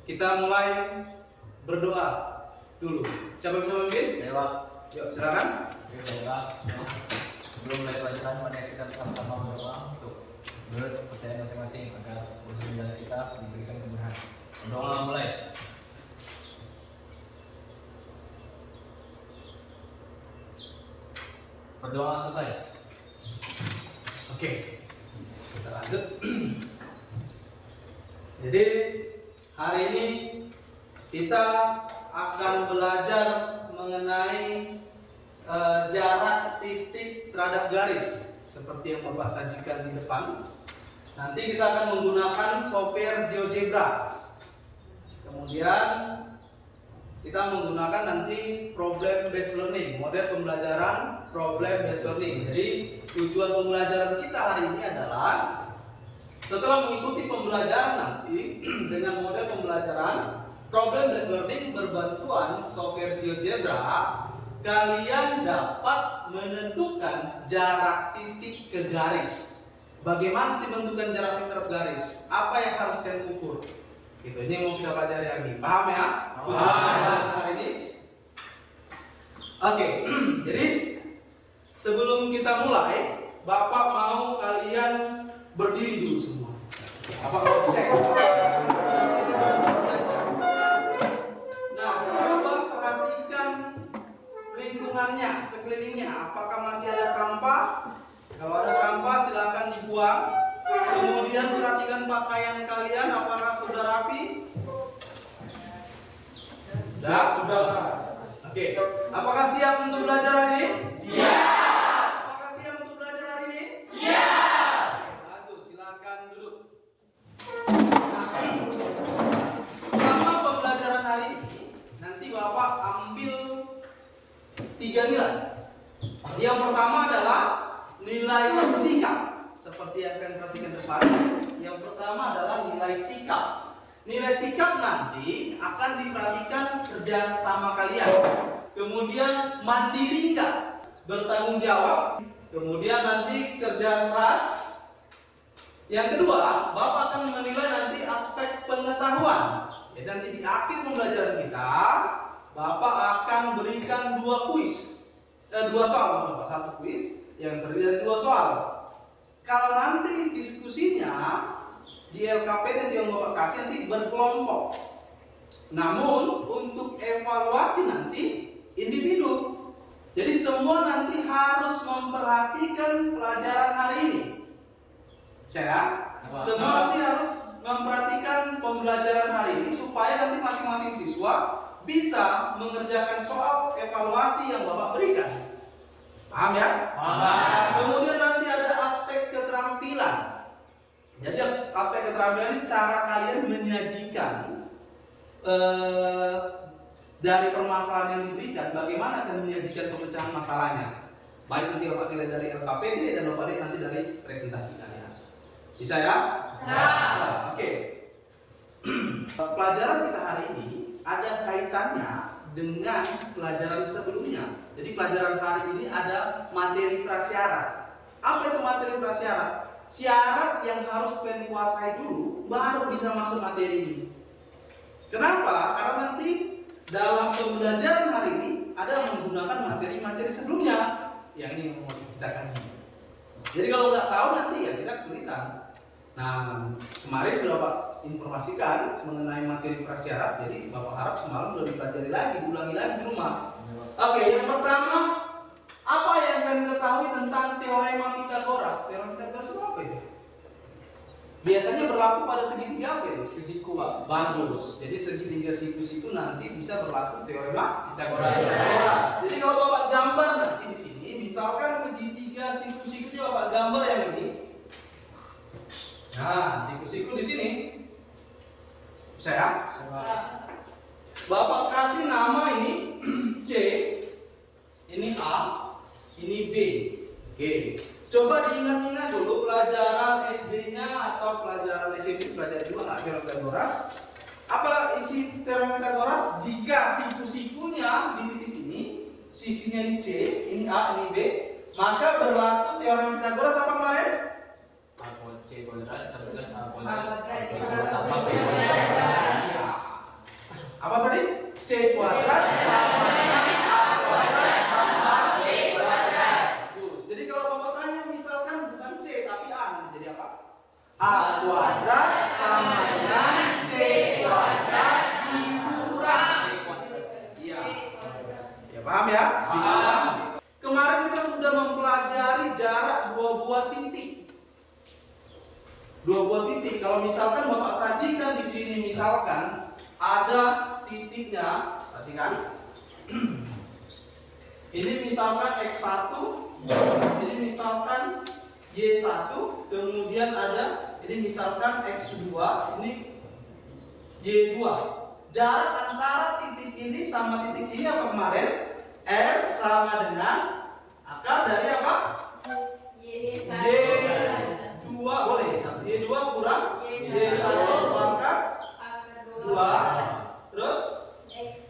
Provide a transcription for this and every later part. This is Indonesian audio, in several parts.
kita mulai berdoa dulu. Siapa yang bisa memimpin? Dewa. Yuk, silakan. Dewa. Sebelum mulai pelajaran, mari kita bersama-sama berdoa untuk menurut kepercayaan masing-masing agar urusan jalan kita diberikan kemudahan. Berdoa mulai. Berdoa selesai. Oke, kita lanjut. Jadi hari ini kita akan belajar mengenai jarak titik terhadap garis seperti yang Bapak sajikan di depan. Nanti kita akan menggunakan software GeoGebra. Kemudian kita menggunakan nanti problem based learning, model pembelajaran problem based learning. Jadi tujuan pembelajaran kita hari ini adalah setelah mengikuti pembelajaran nanti dengan model pembelajaran problem based learning berbantuan software GeoGebra, kalian dapat menentukan jarak titik ke garis. Bagaimana menentukan jarak titik terhadap garis? Apa yang harus kalian ukur? Gitu, ini mau kita pelajari hari ini. Paham ya? Paham hari ini. Oke, jadi sebelum kita mulai, Bapak mau kalian berdiri dulu semua. Bapak mau cek. Nah, coba perhatikan lingkungannya, sekelilingnya. Apakah masih ada sampah? Kalau ada sampah, silakan dibuang. Kemudian perhatikan pakaian kalian, apakah sudah rapi? Sudah. Oke. Apakah siap untuk belajar hari ini? Siap. Apakah siap untuk belajar hari ini? Siap. Bagus, silakan duduk. Nah, selama pembelajaran hari ini, nanti Bapak ambil 3 nilai. Yang pertama adalah nilai sikap. Seperti yang akan perhatikan depan. Yang pertama adalah nilai sikap. Nilai sikap nanti akan diperhatikan kerja sama kalian. Kemudian mandiri enggak? Bertanggung jawab. Kemudian nanti kerja keras. Yang kedua, Bapak akan menilai nanti aspek pengetahuan. Jadi nanti di akhir pembelajaran kita, Bapak akan berikan 2 kuis. 2 soal maksud Bapak, 1 kuis yang terdiri dari 2 soal. Kalau nanti diskusinya di LKPD yang Bapak kasih nanti berkelompok. Namun untuk evaluasi nanti individu. Jadi semua nanti harus memperhatikan pelajaran hari ini. Semua nanti harus memperhatikan pembelajaran hari ini supaya nanti masing-masing siswa bisa mengerjakan soal evaluasi yang Bapak berikan. Paham ya? Paham. Kemudian nanti ada aspek keterampilan. Jadi aspek keterampilan ini cara kalian menyajikan dari permasalahan yang diberikan, bagaimana kalian menyajikan pemecahan masalahnya. Baik nanti Bapak nilai dari LKPD dan Bapak lihat nanti dari presentasi kalian. Bisa ya? Bisa. Oke. Pelajaran kita hari ini ada kaitannya dengan pelajaran sebelumnya. Jadi pelajaran hari ini ada materi prasyarat. Apa itu materi prasyarat? Syarat yang harus kalian kuasai dulu baru bisa masuk materi ini. Kenapa? Karena nanti dalam pembelajaran hari ini ada menggunakan materi-materi sebelumnya yang ini mau kita kaji. Jadi kalau nggak tahu nanti ya kita kesulitan. Nah, kemarin sudah Pak informasikan mengenai materi prasyarat, jadi Bapak harap semalam sudah dipelajari lagi, ulangi lagi di rumah. Oke, yang pertama, apa yang kalian ketahui tentang teorema Pythagoras? Teorema Pythagoras itu apa itu? Biasanya berlaku pada segitiga apa itu? Siku, Pak. Bagus. Jadi segitiga sikus itu nanti bisa berlaku teorema Pythagoras. Jadi kalau Bapak gambar nanti di sini, misalkan segitiga siku-sikunya Bapak gambar yang ini. Nah, siku-siku di sini. Saya. Bapak kasih nama ini C, ini A, ini B. Oke. Coba diingat-ingat dulu pelajaran SD-nya atau pelajaran SMP, pelajaran juga nggak teorema Pythagoras. Apa isi teorema Pythagoras? Jika siku-sikunya di titik ini, sisinya ini C, ini A, ini B, maka berlaku teorema Pythagoras apa kemarin? C kuadrat sama dengan A kuadrat. Iya. Paham ya? Paham. Kemarin kita sudah mempelajari jarak dua buah titik. Dua buah titik. Kalau misalkan Bapak sajikan di sini, misalkan ada titiknya, perhatikan. Ini misalkan X1, ini misalkan Y1, kemudian ada ini misalkan X2, ini Y2. Jarak antara titik ini sama titik ini apa kemarin? R sama dengan akar dari apa? Y2 boleh. Y2 kurang Y1 pangkat 2. Terus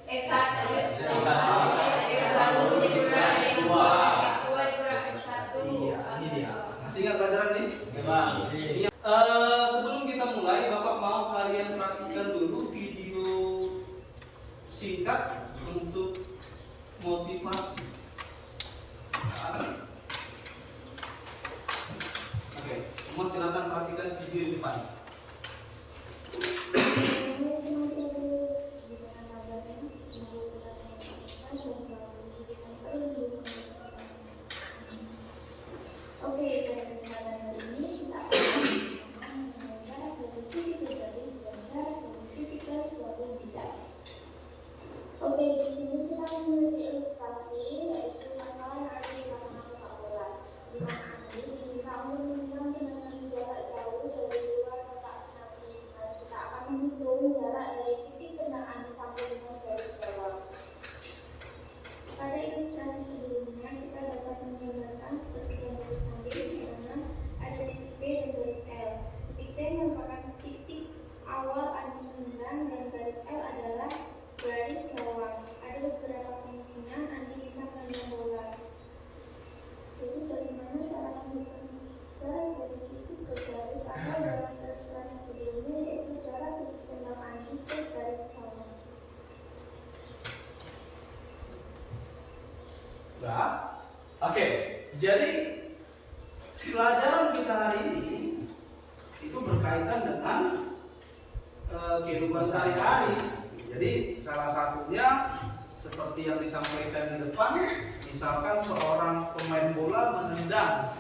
X1 iya, ini dia. Masih ingat pelajaran ini? Iya. Sebelum kita mulai, Bapak mau kalian perhatikan dulu video singkat untuk motivasi. Oke, semua silakan perhatikan video di depan. Oke, pada kesempatan ini kita akan mengenai dari titik ke garis dan jarak dari titik ke suatu bidang. Oke, di sini kita memiliki ilustrasi yaitu masalah yang ada di lapangan sepak bola. Di mana ini diminta untuk menentukan dengan jarak jauh dari luar kotak penalti. Dan kita akan menghitung jarak dari titik kenaan sampai dengan garis bawah. Pada ilustrasi sebelumnya kita dapat menggambarkan seperti yang tulisan di mana ada titik P dan garis L. Titik P merupakan titik awal anjing menendang dan garis L adalah garis gawang. Ada beberapa kemungkinan anjing bisa menendang bola. Jadi bagaimana cara menentukan jarak dari titik ke garis atau dalam ilustrasi sebelumnya yaitu jarak titik tendang anjing ke garis gawang. Nah, oke. Jadi pelajaran kita hari ini itu berkaitan dengan kehidupan sehari-hari. Jadi salah satunya seperti yang disampaikan di depan, misalkan seorang pemain bola menendang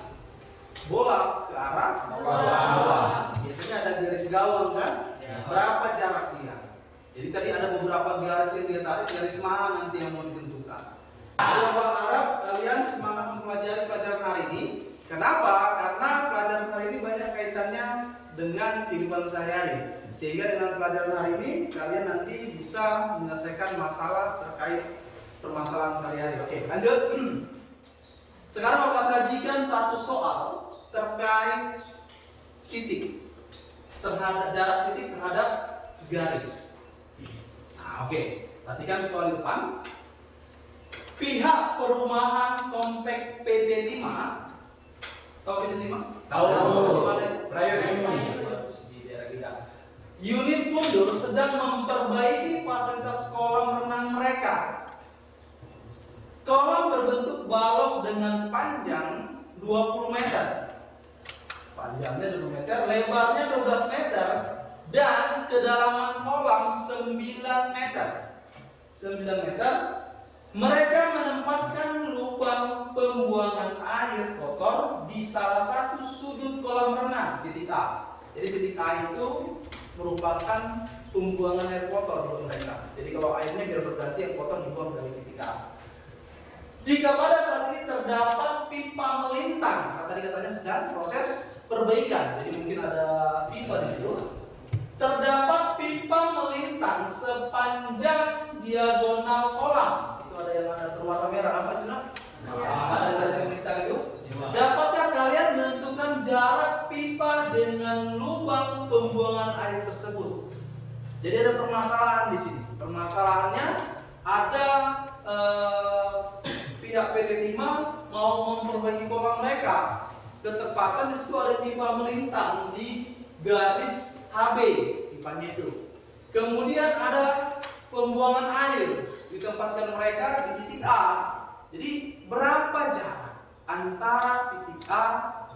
bola ke arah bawah. Biasanya ada garis gawang kan? Berapa jarak dia? Jadi tadi ada beberapa garis yang dia tarik, garis mana nanti yang mau ditentukan. Bapak harap kalian semangat mempelajari pelajaran hari ini. Kenapa? Karena pelajaran hari ini banyak kaitannya dengan kehidupan sehari-hari. Sehingga dengan pelajaran hari ini kalian nanti bisa menyelesaikan masalah terkait permasalahan sehari-hari. Oke, lanjut. Sekarang Bapak sajikan satu soal terkait titik terhadap jarak titik terhadap garis. Nah, oke. Perhatikan soal di depan. Pihak perumahan komplek PT 5. Tahu PT 5? Tahu. Prayogi di daerah kita. Unit mundur sedang memperbaiki fasilitas kolam renang mereka. Kolam berbentuk balok dengan panjang 20 meter. Panjangnya 20 meter, lebarnya 12 meter dan kedalaman kolam 9 meter. 9 meter. Mereka menempatkan lubang pembuangan air kotor di salah satu sudut kolam renang, titik A. Jadi titik A itu merupakan pembuangan air kotor untuk mereka. Jadi kalau airnya biar berganti yang kotor dibuang dari titik A. Jika pada saat ini terdapat pipa melintang, karena tadi katanya sedang proses perbaikan, jadi mungkin ada pipa di situ. Terdapat pipa melintang sepanjang diagonal kolam. Ada yang ada berwarna merah, apa sih? Ada garis yang melintang itu. Dapatkah kalian menentukan jarak pipa dengan lubang pembuangan air tersebut? Jadi ada permasalahan di sini. Permasalahannya ada pihak PT 5 mau memperbaiki kolam mereka. Ketepatan di situ ada pipa melintang di garis HB pipanya itu. Kemudian ada pembuangan air ditempatkan mereka di titik A. Jadi berapa jarak antara titik A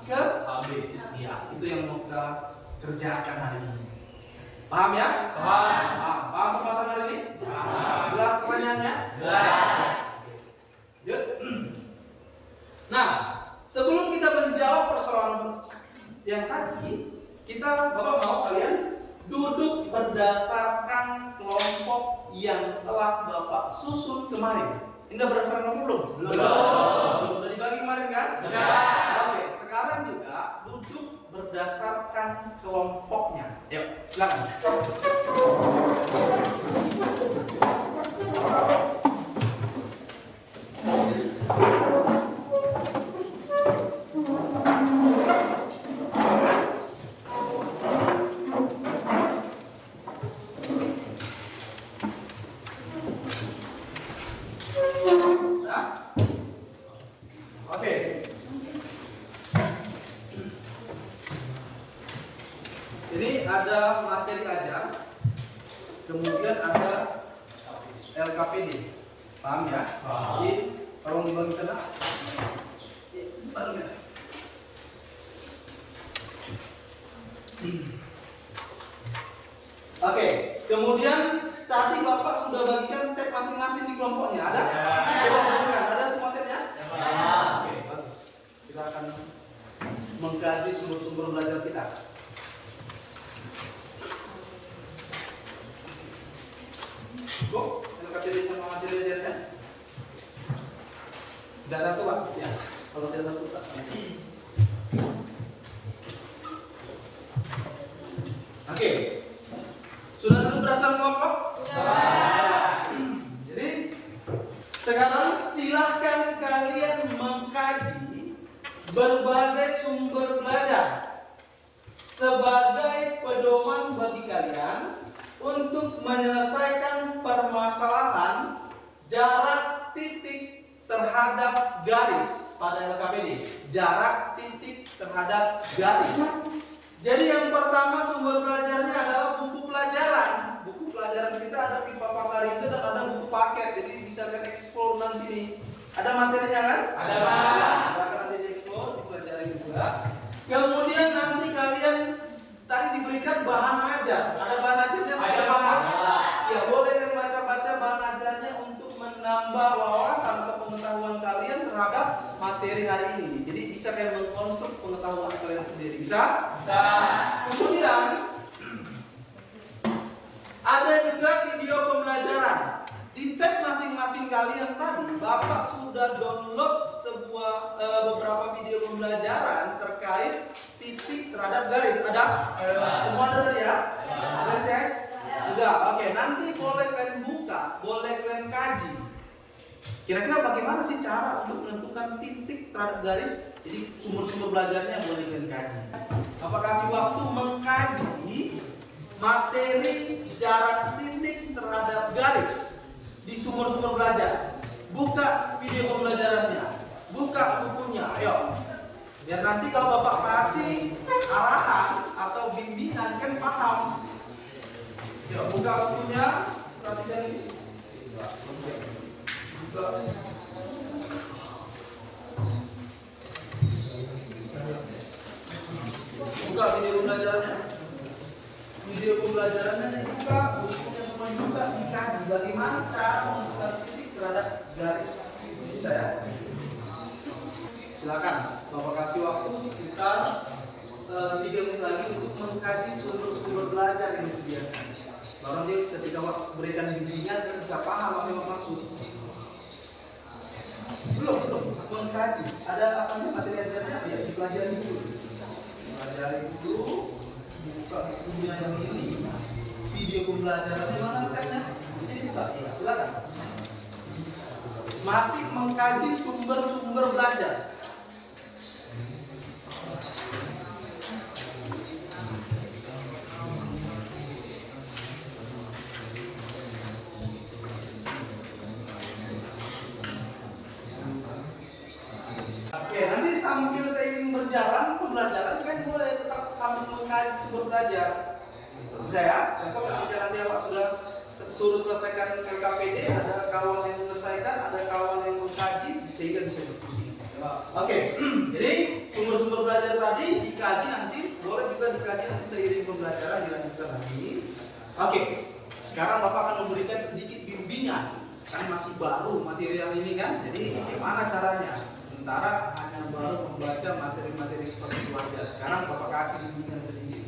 ke AB? Ya, itu yang mau kita kerjakan hari ini. Paham ya? Paham. Paham pembahasan hari ini? Jelas pertanyaannya? Jelas. Nah, sebelum kita menjawab persoalan yang tadi, kita Bapak mau kalian duduk berdasarkan kelompok yang telah Bapak susun kemarin. Ini udah berdasarkan kelompok belum? Belum. Udah dibagi kemarin kan? Oke, sekarang juga duduk berdasarkan kelompoknya. Yuk, silakan. Oke. Ini ada materi ajar, kemudian ada LKPD. Paham ya? Jadi tolong dibagi tengah. Oke, kemudian tadi Bapak sudah bagikan tab masing-masing di kelompoknya. Ada? Coba tunjukkan, ada semua tabnya? Oke, bagus. Kita akan mengkaji sumber-sumber belajar kita. Kok? LKPD sama materi ajarnya? Tidak satu Pak? Ya. Kalau tidak satu Pak. Oke. Sudah dulu berdasarkan kelompok? Sudah. Jadi sekarang silahkan kalian mengkaji berbagai sumber belajar sebagai pedoman bagi kalian untuk menyelesaikan permasalahan jarak titik terhadap garis pada LKPD. Jarak titik terhadap garis. Jadi yang pertama sumber belajarnya adalah buku pelajaran. Buku pelajaran kita ada di Papa Karindo dan ada buku paket. Jadi bisa kalian explore nanti nih. Ada materinya kan? Ada Pak. Ya, akan nanti di explore, dipelajari juga. Kemudian nanti kalian tadi diberikan bahan ajar. Ada bahan ajarnya setiap Bapak? Ya, boleh kalian baca-baca bahan ajarnya untuk menambah wawasan atau pengetahuan kalian terhadap materi hari ini. Jadi bisa kalian mengkonstruk pengetahuan kalian sendiri. Bisa? Bisa. Kemudian ada juga video pembelajaran. Di tab masing-masing kalian tadi, Bapak sudah download beberapa video pembelajaran terkait titik terhadap garis. Ada? Semua ada tadi ya? Kalian cek? Sudah. Oke, nanti boleh kalian buka, boleh kalian kaji. Kira-kira bagaimana sih cara untuk menentukan titik terhadap garis? Jadi sumber-sumber belajarnya boleh kalian kaji. Bapak kasih waktu mengkaji materi jarak titik terhadap garis di sumber-sumber belajar. Buka video pembelajarannya, buka bukunya, ayo. Biar nanti kalau Bapak kasih arahan atau bimbingan kan paham. Yuk, buka bukunya, perhatikan ini. Buka video pembelajarannya. Video pembelajarannya dibuka, bukunya semua dibuka, dikaji bagaimana cara menentukan titik terhadap garis. Bisa ya? Silakan, Bapak kasih waktu sekitar 3 menit lagi untuk mengkaji sumber-sumber belajar yang disediakan. Baru nanti ketika Bapak berikan bimbingan kan bisa paham apa yang maksud. Belum mengkaji. Ada apa sih materi ajarnya? Ya dipelajari dulu. Pelajari dulu. Dibuka bukunya yang ini. Video pembelajarannya mana tabnya? Ini dibuka. Silakan. Masih mengkaji sumber-sumber belajar. Oke, nanti sambil seiring berjalan pembelajaran kan boleh tetap sambil mengkaji sumber belajar. Bisa ya? Contoh ketika nanti Bapak sudah suruh selesaikan LKPD, ada kawan yang menyelesaikan, ada kawan yang mengkaji, sehingga bisa diskusi. Oke, jadi sumber-sumber belajar tadi dikaji nanti, boleh juga dikaji nanti seiring pembelajaran dilanjutkan lagi. Oke, sekarang Bapak akan memberikan sedikit bimbingan, kan masih baru material ini kan, jadi bagaimana caranya? sementara hanya baru membaca materi-materi seperti keluarga. Sekarang Bapak kasih bimbingan sedikit.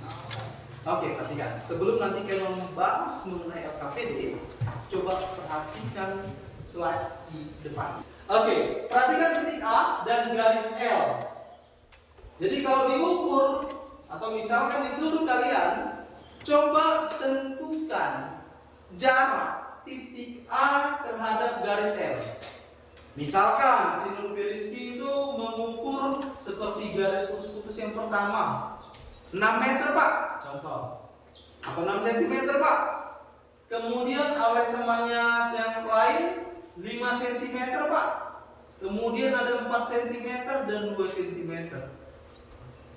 Oke, perhatikan. Sebelum nanti kalian membahas mengenai LKPD, coba perhatikan slide di depan. Oke, perhatikan titik A dan garis L. Jadi kalau diukur atau misalkan disuruh kalian coba tentukan jarak titik A terhadap garis L. Misalkan si Nurbi Rizky itu mengukur seperti garis putus-putus yang pertama 6 meter Pak, contoh, atau 6 cm Pak. Kemudian oleh temannya yang lain 5 cm Pak. Kemudian ada 4 cm dan 2 cm.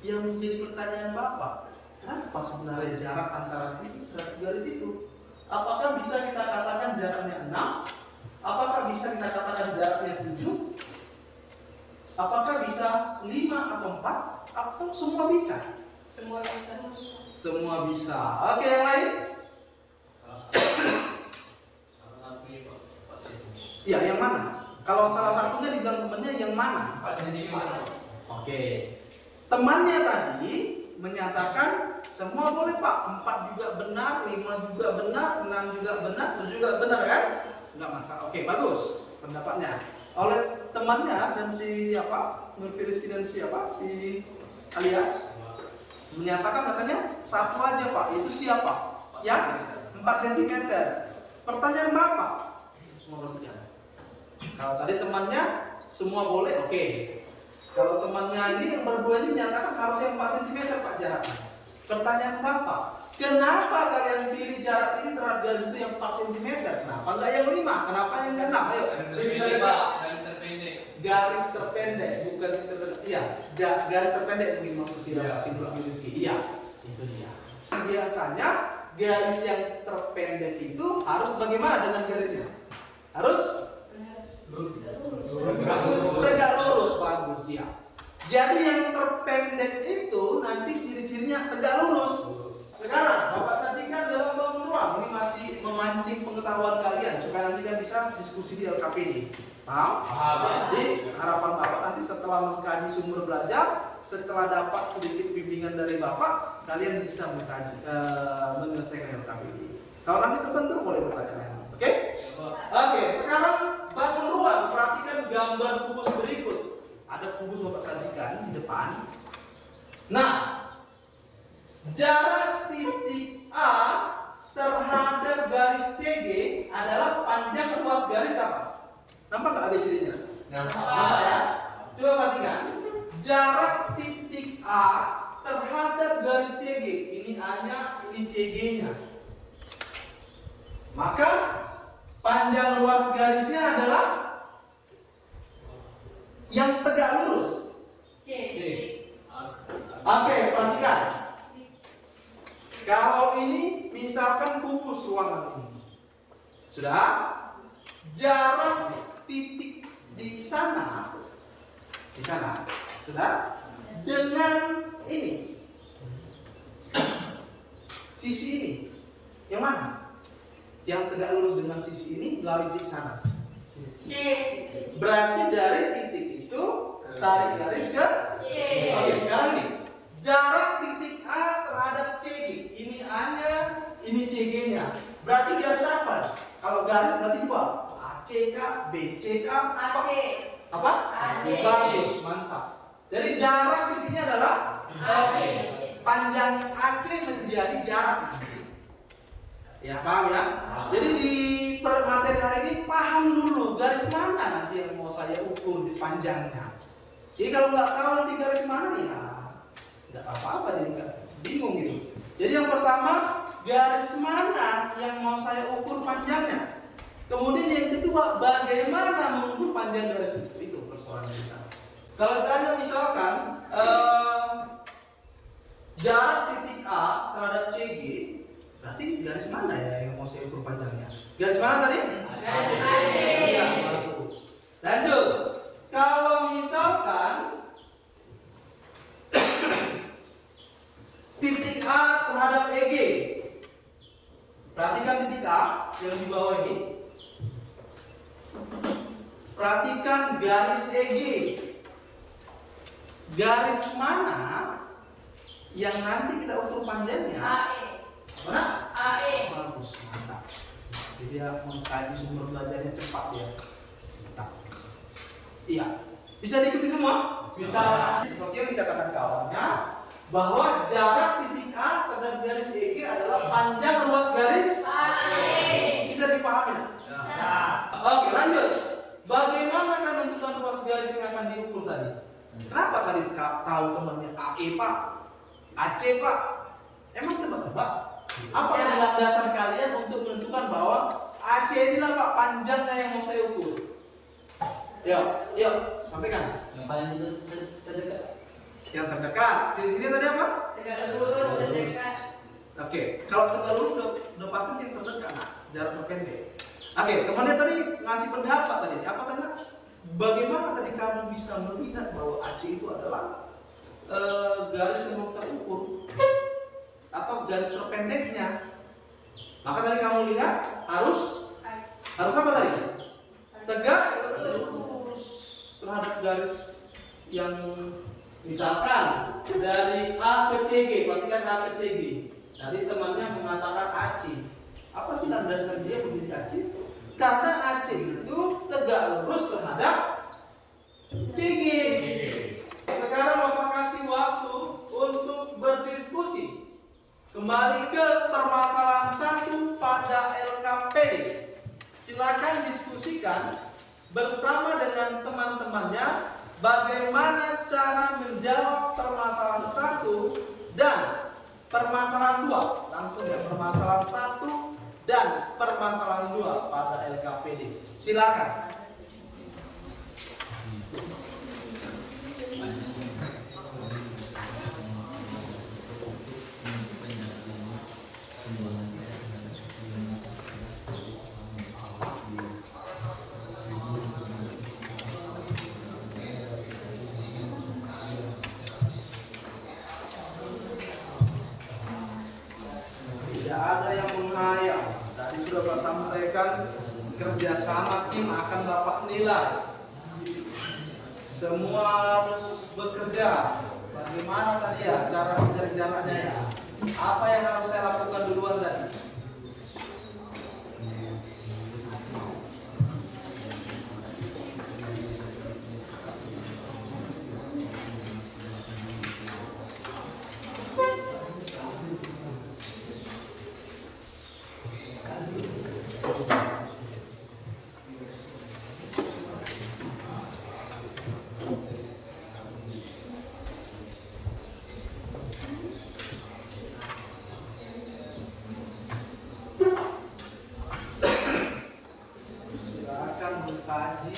Yang menjadi pertanyaan Bapak, kenapa sebenarnya jarak antara titik garis itu? Apakah bisa kita katakan jaraknya 6? Apakah bisa kita katakan jaraknya 7? Apakah bisa 5 atau 4? Atau semua bisa? Semua bisa. Semua bisa. Oke, yang lain? Salah satu ini Pak cm. Iya, yang mana? Kalau salah satunya dibilang temannya yang mana? 4 cm. Oke. Temannya tadi menyatakan semua boleh Pak. 4 juga benar, 5 juga benar, 6 juga benar, 7 juga benar kan? Enggak masalah. Oke, bagus pendapatnya. Oleh temannya dan si apa? Nurbi Rizky dan siapa? Si alias menyatakan katanya satu aja Pak. Itu siapa? Yang 4 cm. Pertanyaan Bapak, semua berbicara. Kalau tadi temannya semua boleh, oke. Kalau temannya ini yang berdua ini menyatakan harus yang 4 cm Pak jaraknya. Pertanyaan Bapak, kenapa kalian pilih jarak ini terhadap garis itu yang 4 cm? Kenapa enggak yang 5? Kenapa yang enggak 6? Ayo. Garis terpendek. Garis terpendek, bukan terpendek. Iya, garis terpendek mungkin maksudnya si Nurbi Rizky. Iya, itu dia. Biasanya garis yang terpendek itu harus bagaimana dengan garisnya? Harus tegak lurus, bagus ya. Jadi yang terpendek itu nanti ciri-cirinya tegak lurus. Sekarang Bapak sajikan dalam bangun ruang, ini masih memancing pengetahuan kalian supaya nanti kan bisa diskusi di LKPD. Paham? Jadi harapan Bapak nanti setelah mengkaji sumber belajar, setelah dapat sedikit bimbingan dari Bapak, kalian bisa mengkaji, menyelesaikan LKPD. Kalau nanti terbentur boleh bertanya. Oke? Oke, sekarang bangun ruang, perhatikan gambar kubus berikut. Ada kubus Bapak sajikan di depan. Nah, jarak titik A terhadap garis CG adalah panjang luas garis apa? Nampak nggak ABCD-nya? Nampak ya? Coba perhatikan. Jarak titik A terhadap garis CG. Ini A-nya, ini CG-nya. Maka panjang luas garisnya adalah yang tegak lurus. C. Oke, perhatikan. Kalau ini misalkan kubus ruangan ini. Sudah? Jarak titik di sana. Sudah? Dengan ini. Sisi ini. Yang mana? Yang tegak lurus dengan sisi ini melalui titik sana. C. Berarti dari titik itu tarik garis ke C. Oke, sekarang nih. Jarak titik A terhadap CG. Ini A-nya, ini CG-nya. Berarti garis apa? Kalau garis berarti dua. AC kah, BC kah? AC. Apa? AC. Bagus, mantap. Jadi jarak titiknya adalah AC. panjang AC menjadi jarak. Ya, paham ya? Jadi di materi hari ini paham dulu garis mana nanti yang mau saya ukur di panjangnya. Jadi kalau nggak tahu nanti garis mana ya nggak apa-apa, jadi nggak bingung gitu. Jadi yang pertama garis mana yang mau saya ukur panjangnya. Kemudian yang kedua bagaimana mengukur panjang garis itu persoalan kita. Kalau ditanya misalkan jarak titik A terhadap CG, berarti garis mana ya yang mau saya ukur panjangnya? Garis mana tadi? Garis AC. Ya, bagus. Lanjut. Kalau misalkan titik A terhadap EG, perhatikan titik A yang di bawah ini. Perhatikan garis EG. garis mana yang nanti kita ukur panjangnya? AE. Mana? AE. Bagus, mantap. Jadi dia mengkaji sumber belajarnya cepat ya. Mantap. Iya. Bisa diikuti semua? Bisa. Seperti yang dikatakan kawannya, bahwa jarak titik A terhadap garis EG adalah panjang ruas garis AE. Bisa dipahami? Oke, lanjut. Bagaimana kan menentukan ruas garis yang akan diukur tadi? Kenapa tadi tahu temannya AE Pak? AC Pak? Emang tebak-tebak? Apa Ya. landasan kalian untuk menentukan bahwa AC inilah Pak panjangnya yang mau saya ukur? Yuk, sampaikan. Yang paling terdekat. Yang terdekat. Sini tadi apa? Tegak lurus, terdekat. Oke, kalau tegak lurus udah pasti yang terdekat, nah, jarak terpendek. Oke, temannya tadi ngasih pendapat tadi. Apa tadi? Bagaimana tadi kamu bisa melihat bahwa AC itu adalah garis yang mau terukur atau garis terpendeknya? Maka tadi kamu lihat harus apa tadi? Tegak lurus terhadap garis yang misalkan dari A ke CG, perhatikan A ke CG. Tadi temannya mengatakan AC. Apa sih landasan dia memilih AC? Karena AC itu tegak lurus terhadap CG. Sekarang Bapak kasih waktu untuk berdiskusi. Kembali ke permasalahan 1 pada LKPD. Silakan diskusikan bersama dengan teman-temannya bagaimana cara menjawab permasalahan 1 dan permasalahan 2. Langsung ya, permasalahan 1 dan permasalahan 2 pada LKPD. Silakan. Tidak ada yang menghayal. Tadi sudah Bapak sampaikan, kerjasama tim akan Bapak nilai. Semua harus bekerja. Bagaimana tadi ya cara mencari jaraknya ya? Apa yang harus saya lakukan duluan tadi? Silakan mengkaji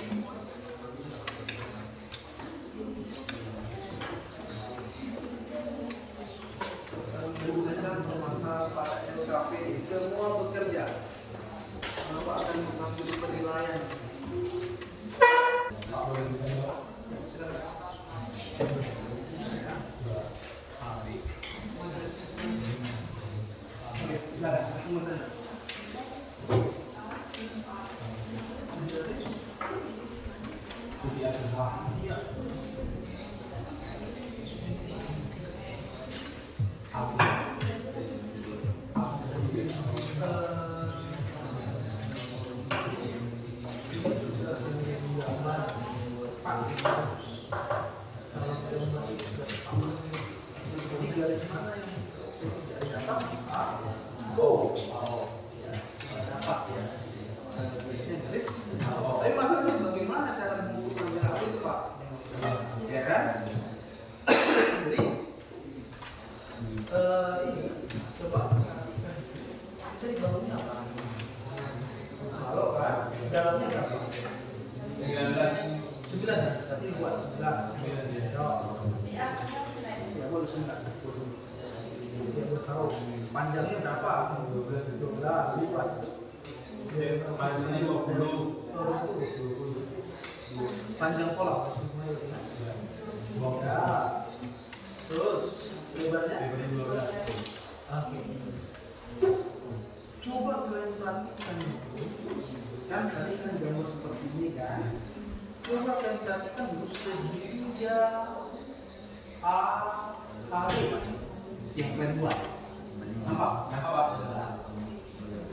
menyelesaikan permasalahan pada LKPD. Semua bekerja. Bapak akan mengambil penilaian. Tapi masalahnya bagaimana cara mengukur apa itu Pak? Ya kan? Jadi ini coba kita dibangunnya apa? Halo kan? Dalamnya berapa? 19. Berarti buat 9. Ya boleh 9. Dia tahu panjangnya berapa? 12 lipat. Panjangnya 20. Panjang kolam. Ya. Terus lebarnya? 12. Oke. Coba kalian perhatikan. Kan tadi kan gambar seperti ini kan. Coba kalian perhatikan dulu segitiga A, AB yang kalian buat. Nampak? Nampak Pak?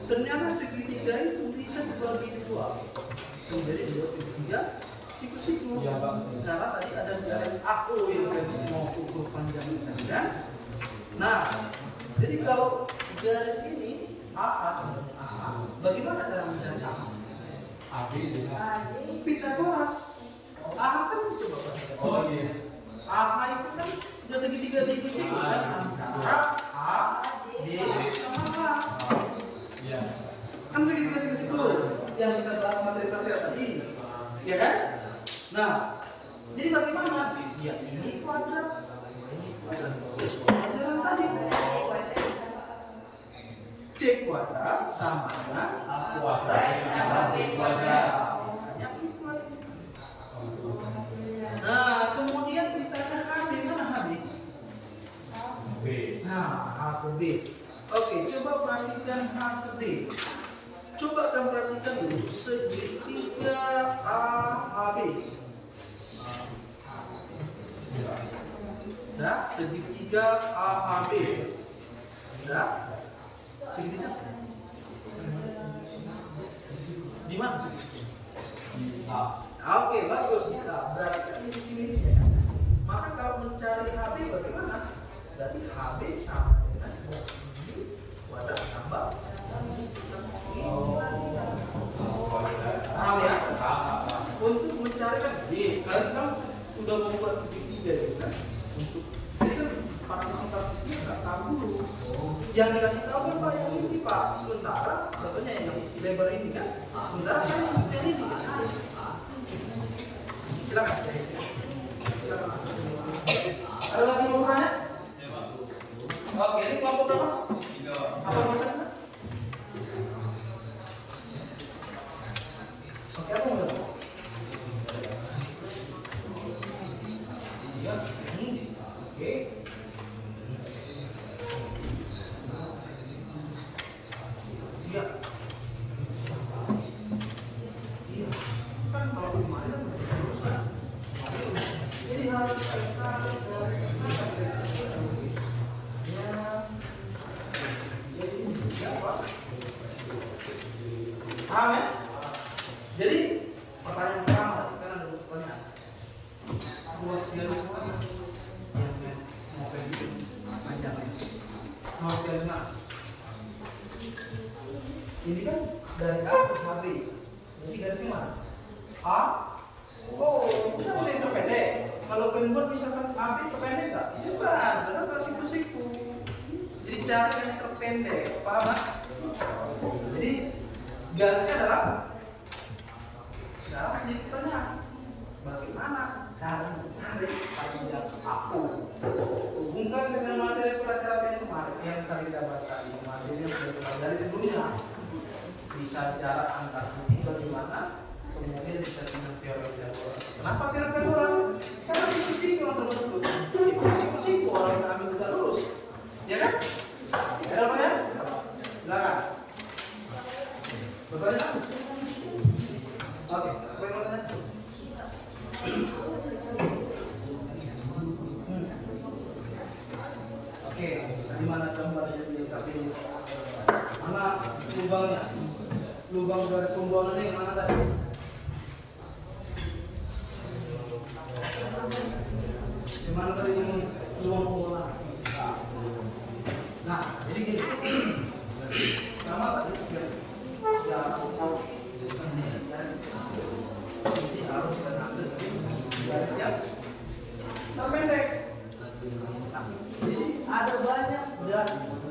Ternyata segitiga itu bisa dibagi dua. Jadi dua segitiga siku-siku. Iya, Bang. Karena tadi ada garis AO yang kalian mau ukur panjangnya tadi kan? Nah, jadi kalau garis ini AA, bagaimana cara mencari AA? AB juga. Pitagoras. AA kan coba Pak. Oh iya. AA itu kan udah segitiga siku-siku kan antara A, D sama A. Iya. Kan segitiga siku-siku yang kita bahas materi parsial tadi, ya kan? Nah, jadi bagaimana? Ya ini kuadrat, ini kuadrat sesuai pelajaran tadi. C kuadrat sama dengan A kuadrat tambah B kuadrat. Yang itu lagi. Nah, kemudian ditanya HB, mana HB? B. Nah, H ke B. Oke, coba perhatikan H ke B. Coba kamu perhatikan dulu segitiga AHB. Nah, segitiga AHB. Nah, segitiga di mana segitiga? Oke, bagus. Nah, berarti kan di sini ya. Maka kalau mencari HB bagaimana? Berarti HB sama dengan ini kuadrat tambah paham ya? Untuk mencari kan kalian kan udah membuat segitiga ya kan? Untuk jadi kan partisi-partisinya nggak tahu dulu. Yang dikasih tahu kan Pak yang ini Pak. Sementara contohnya yang lebar ini kan. Sementara saya yang ini cari. Silakan. Silakan. Ada lagi mau bertanya? Oke, ini kelompok berapa? Apa namanya? Oke, apa mau bertanya? Ya, ini. Oke. Ya. Iya. Kan kalau kemarin terus kan. Jadi harus paham ya? Jadi pertanyaan pertama tadi kan ada pertanyaan. Luas garis mana yang mau pendek panjangnya? Luas garis mana? Ini kan dari A ke HB. Jadi garisnya mana? A. Oh, kita bisa yang terpendek. Kalau kalian buat misalkan AB terpendek nggak? Bukan, karena nggak siku-siku. Jadi cari yang terpendek, paham nggak? Jadi garisnya adalah sekarang jadi pertanyaan bagaimana cara mencari panjang aku hubungkan dengan materi pelajaran yang kemarin yang tadi kita bahas tadi materi yang sudah kita pelajari sebelumnya bisa jarak antar titik bagaimana kemudian bisa dengan teori Pythagoras. Kenapa teori Pythagoras? Karena siku-siku yang terbentuk siku-siku orang yang ambil tidak lurus ya kan? Ada apa ya? Silakan. Bertanya? Oke, apa yang mau tanya? Oke, di mana gambarnya di KPI? Mana lubangnya? Lubang garis pembuangannya yang mana tadi? Di mana tadi lubang pembuangan? Nah, jadi gini. Nama tadi jadi harus kita ambil garis yang terpendek. Jadi ada banyak garis yang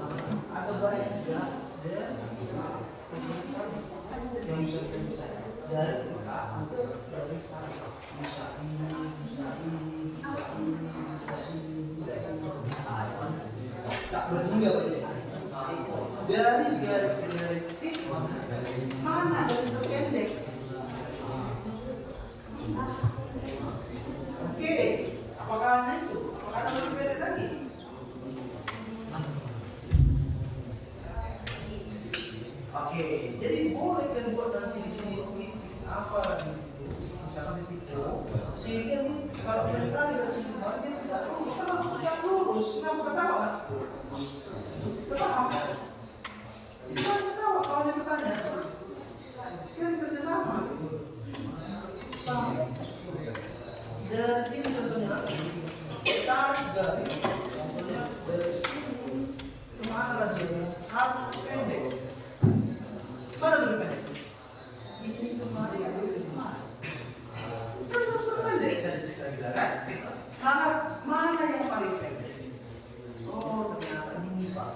bisa kita bisa dari kita untuk garis bisa ini. Tak berhingga dari garis itu mana garis terpendek? Oke, apakah hanya itu? Apakah ada lebih pendek lagi? Oke, jadi boleh kan buat nanti di sini titik apa di situ, misalkan titik O, sehingga ini kalau kita dari sini dia tidak lurus, karena sama ketawa kan? Paham? Jangan ketawa kalau dia bertanya. Kan kerjasama. Paham? Dari sini contohnya, tarik garis dari sini kemana dia? Harus pendek. Mana lebih pendek? Ini kemana? Kan harus pendek dari cerita kita kan? Mana yang paling pendek? Oh ternyata ini Pak.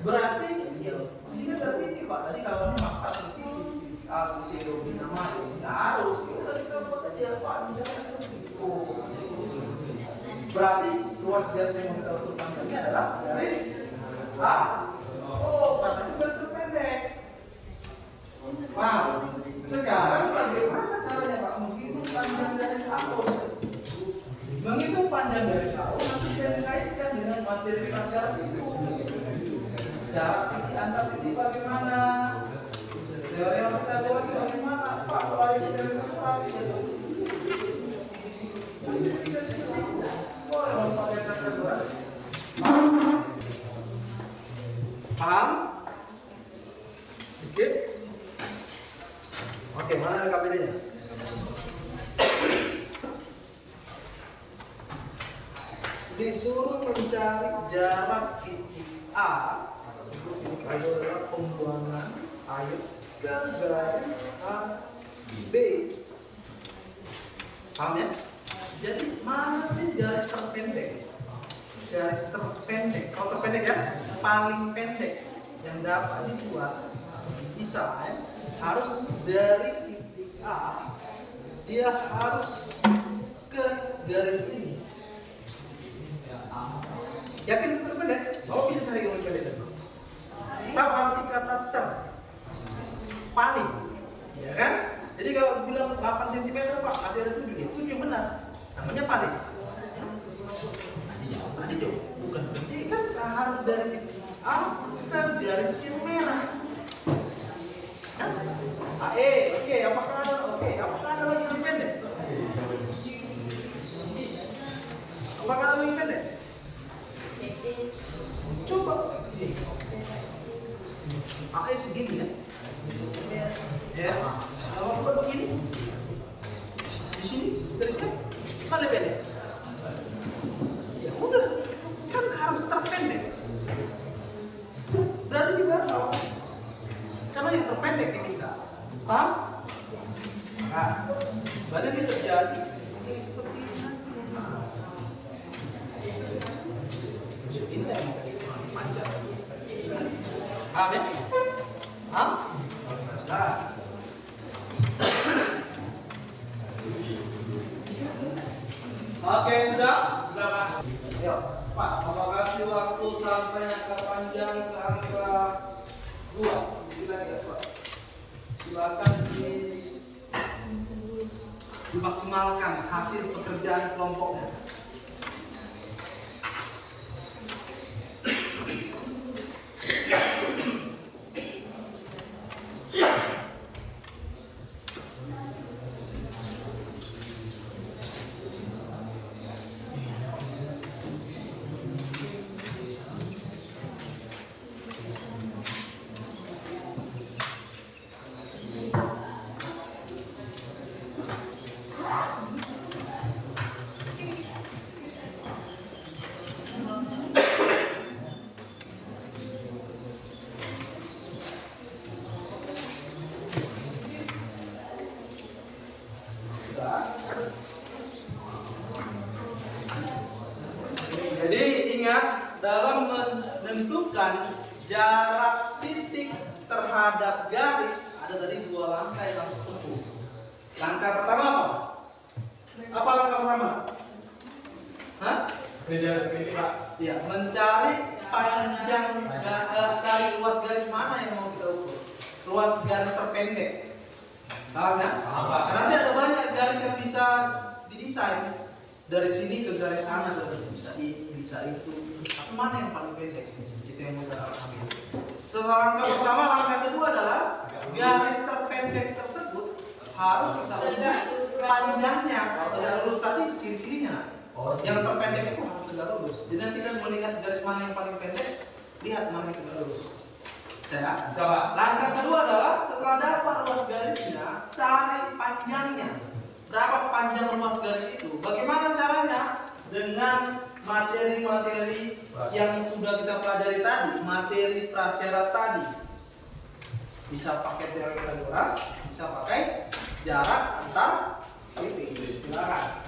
Berarti ya, ini berarti ini Pak. Tadi kalau ini maksa aku cedok di nama ya harus. Ya udah kita buat aja Pak. Misalnya gitu. Berarti luas garis yang kita ukur panjangnya adalah garis A. Oh karena itu garis terpendek. Wow. Sekarang bagaimana caranya Pak menghitung panjang garis A? Menghitung panjang garis A nanti saya kaitkan dengan materi syarat itu. Jarak titik antar titik bagaimana? Teori yang Pythagoras bagaimana? Pak pelari teori boleh memakai Pythagoras. Paham? Oke. Oke, mana KPD-nya? Disuruh mencari jarak titik A. Itu adalah pembuangan air ke garis A B. Paham ya? Jadi mana sih garis terpendek? Garis terpendek. Kalau terpendek ya, paling pendek yang dapat dibuat bisa ya, harus dari titik A dia harus ke garis ini. Yakin terpendek? Oh bisa cari yang pendek. Tahu arti kata ter? Paling, ya kan? Jadi kalau bilang 8 cm Pak, masih ada 7 itu yang benar. Namanya paling. Tadi tuh bukan berarti kan harus dari titik A ke garis yang merah. Kan? Oke, apakah ada lagi yang pendek? Apakah ada lagi pendek? Coba. AE segini ya. Ya. Kalau buat begini, di sini garisnya paling pendek. Ya udah, kan harus terpendek. Berarti di bawah, karena yang terpendek ini kita, paham? Nah, berarti ini terjadi seperti ini. Ini yang panjang. Paham ya? Paham? Nah. Oke, sudah? Sudah, Pak. Ayo, Pak, mau kasih waktu sampai angka panjang ke angka 2. Kita lihat, Pak. Silakan dimaksimalkan hasil pekerjaan kelompoknya. Jadi ingat, dalam menentukan jarak titik terhadap garis ada tadi 2 langkah yang harus ditempuh. Langkah pertama apa? Apa langkah pertama? Hah? Beda Pak. Ya, mencari panjang cari luas garis mana yang mau kita ukur. Luas garis terpendek. Paham ya? Karena nanti ada banyak garis yang bisa didesain. Dari sini ke garis sana terus bisa ini, bisa itu. Tapi mana yang paling pendek? Itu yang mau kita ambil. Setelah langkah pertama, langkah kedua adalah garis terpendek tersebut harus kita ukur panjangnya. Kalau tidak lurus tadi ciri-cirinya. Oh, Yang terpendek itu harus tegak lurus. Jadi nanti kan melihat garis mana yang paling pendek, lihat mana yang tegak lurus. Saya. Coba. Langkah kedua adalah setelah dapat ruas garisnya, cari panjangnya. Berapa panjang ruas garis itu? Bagaimana caranya? Dengan materi-materi yang sudah kita pelajari tadi, materi prasyarat tadi. Bisa pakai teori Pythagoras, bisa pakai jarak antar titik. Silakan.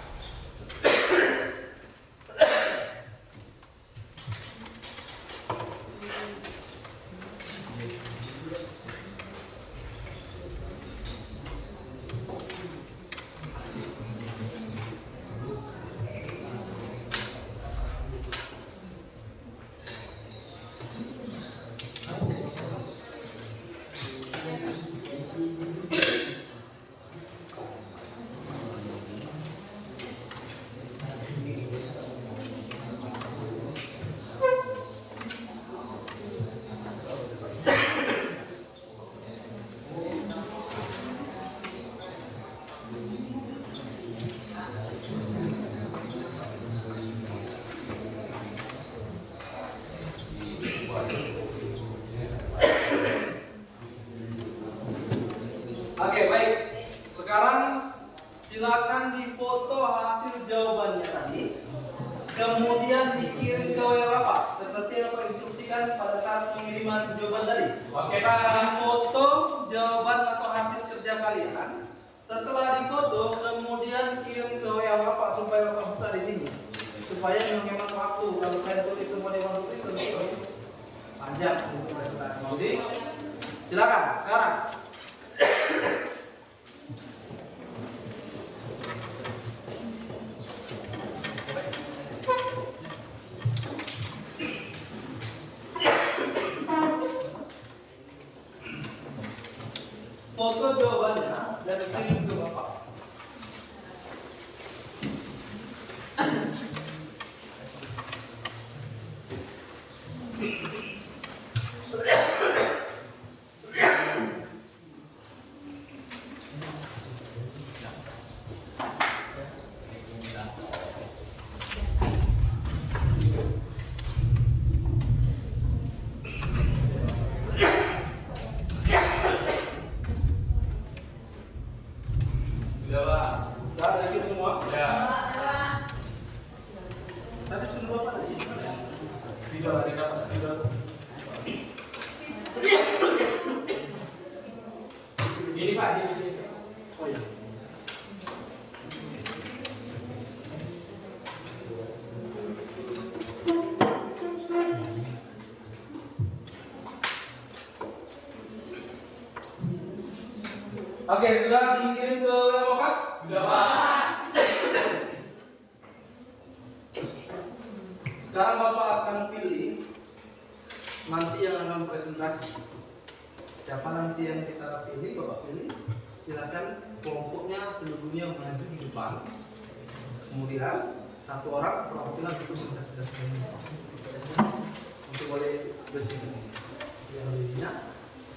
Oke, baik. Sekarang silakan difoto hasil jawabannya tadi. Kemudian dikirim ke WA seperti yang Pak instruksikan pada saat pengiriman jawaban tadi. Oke, Pak. Foto jawaban atau hasil kerja kalian. Setelah difoto, kemudian kirim ke WA Bapak supaya Bapak buka di sini. Supaya menghemat waktu. Kalau kalian tulis semua di waktu tulis tentu panjang untuk presentasi. Jadi, silakan sekarang. Foto jawabannya dan kirim ke Bapak. Sudah, Pak. Sudah ada kirim semua? Sudah. Tadi sudah Bapak tadi. Tidak. Ini Pak, ini. Oh iya. Oke, sudah dikirim ke Bapak? Sudah, Pak. Sekarang Bapak akan pilih nanti yang akan presentasi. Siapa nanti yang kita pilih, Bapak pilih. Silakan kelompoknya seluruhnya maju di depan. Kemudian satu orang perwakilan itu berkas-berkas untuk boleh bersini. Yang lainnya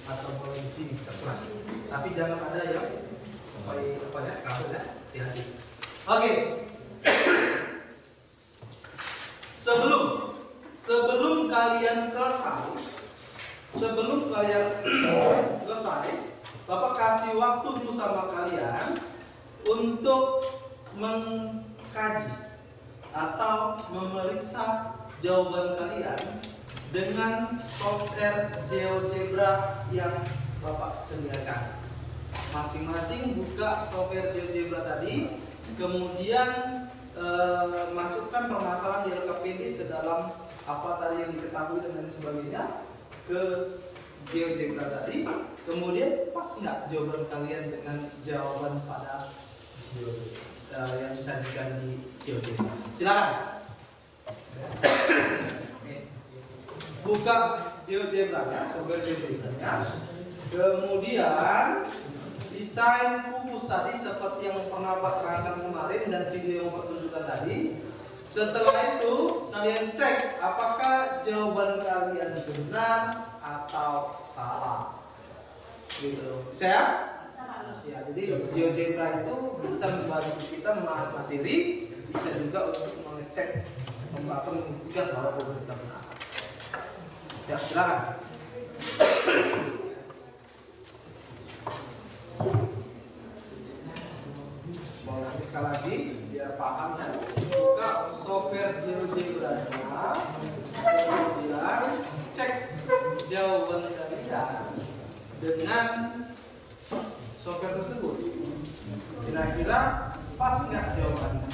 atau boleh di sini terserah. Tapi jangan ada yang apa ya kabel ya, hati-hati. Oke. Sebelum kalian selesai, Bapak kasih waktu dulu sama kalian untuk mengkaji atau memeriksa jawaban kalian dengan software GeoGebra yang Bapak sediakan. Masing-masing buka software GeoGebra tadi, kemudian masukkan permasalahan di LKPD ke dalam apa tadi yang diketahui dan lain sebagainya ke GeoGebra tadi. Kemudian pas nggak jawaban kalian dengan jawaban pada yang disajikan di GeoGebra? Silakan. Buka GeoGebra-nya, software GeoGebra-nya. Kemudian desain kubus tadi seperti yang pernah Pak terangkan kemarin dan video yang Pak tunjukkan tadi. Setelah itu kalian cek apakah jawaban kalian benar atau salah. Gitu. Bisa ya? Ya, jadi GeoGebra itu bisa membantu kita memahami materi bisa juga untuk mengecek atau membuktikan bahwa pemerintah benar. Ya, silakan. Mau lagi sekali lagi biar paham ya. Buka software GeoGebra-nya, kemudian cek jawaban kalian dengan software tersebut. Kira-kira pas nggak jawabannya?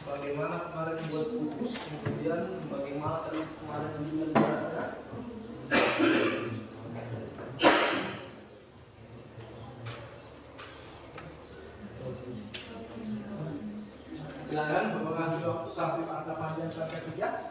Bagaimana kemarin buat pupus, kemudian bagaimana tadi kemarin dimenjarakan. Silakan, Bapak kasih waktu sampai angka panjang sampai 3.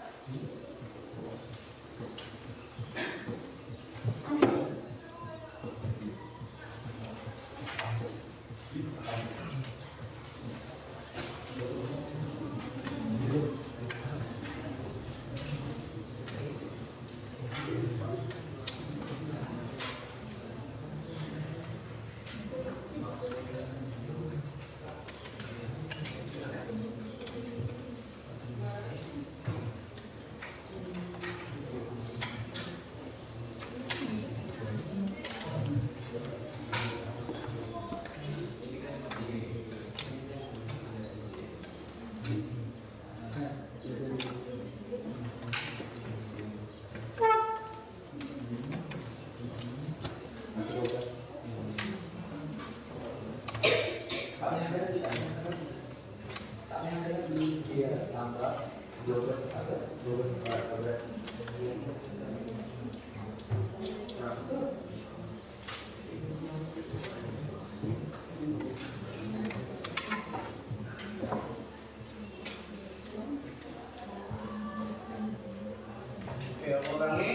Oke, ulangi.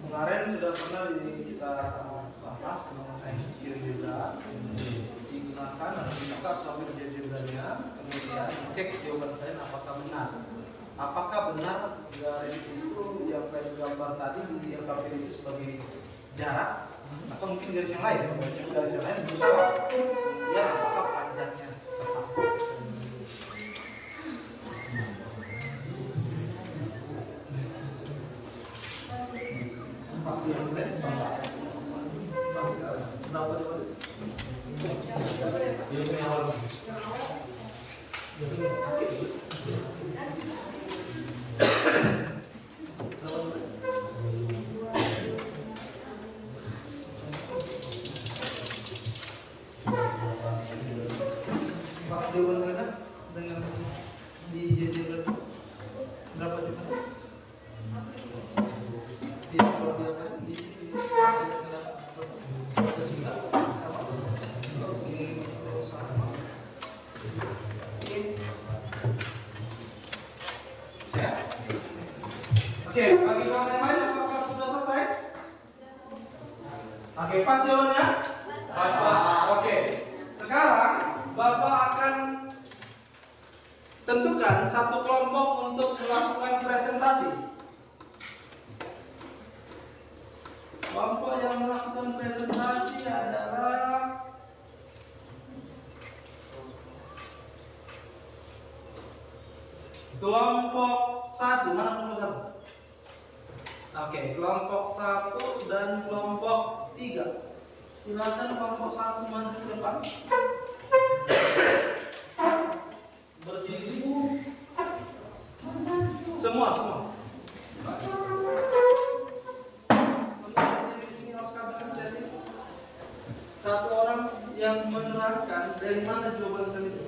Kemarin sudah pernah kita bahas mengenai GeoGebra. Digunakan atau dibuka software GeoGebra-nya, kemudian cek jawaban kalian apakah benar. Apakah benar garis itu yang kalian gambar tadi dilengkapi itu sebagai jarak atau mungkin garis yang lain? Garis yang lain itu salah. Kemudian apakah panjangnya tepat? Pasti yang lain berapa dulu? Ini yang awal. Pas jawaban kalian dengan di GeoGebra berapa juga? Di Oke, bagi kawan yang lain apakah sudah selesai? Oke, pas jawabannya? Pas. Oke, sekarang Bapak akan tentukan satu kelompok untuk melakukan presentasi. Kelompok yang melakukan presentasi adalah kelompok 1. Mana kelompok 1? Oke, kelompok 1 dan kelompok 3. Silakan kelompok 1 maju ke depan. Berdiri. Semua. Semua berdiri di sini harus katakan jadi. Satu orang yang menerangkan dari mana jawaban kalian itu.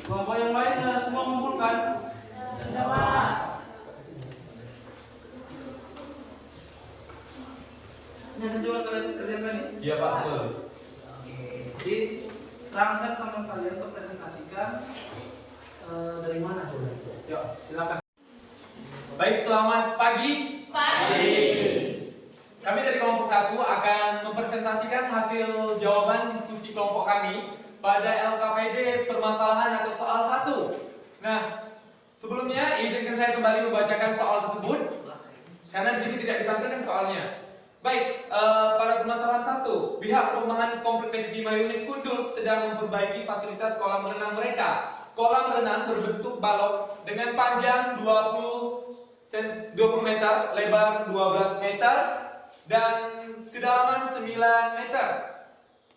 Kelompok yang lain semua mengumpulkan. Ini jawaban kalian kerjakan ini? Iya Pak, betul. Oke. Jadi terangkan sama kalian untuk presentasikan dari mana coba? Yuk, silakan. Baik, selamat pagi. Kami dari kelompok 1 akan mempresentasikan hasil jawaban diskusi kelompok kami pada LKPD permasalahan atau soal 1. Nah, sebelumnya izinkan saya kembali membacakan soal tersebut karena di sini tidak ditampilkan soalnya. Baik, pada permasalahan 1, pihak perumahan Komplek PT Bima Unit Kundut sedang memperbaiki fasilitas kolam renang mereka. Kolam renang berbentuk balok dengan panjang 20 meter, lebar 12 meter, dan kedalaman 9 meter.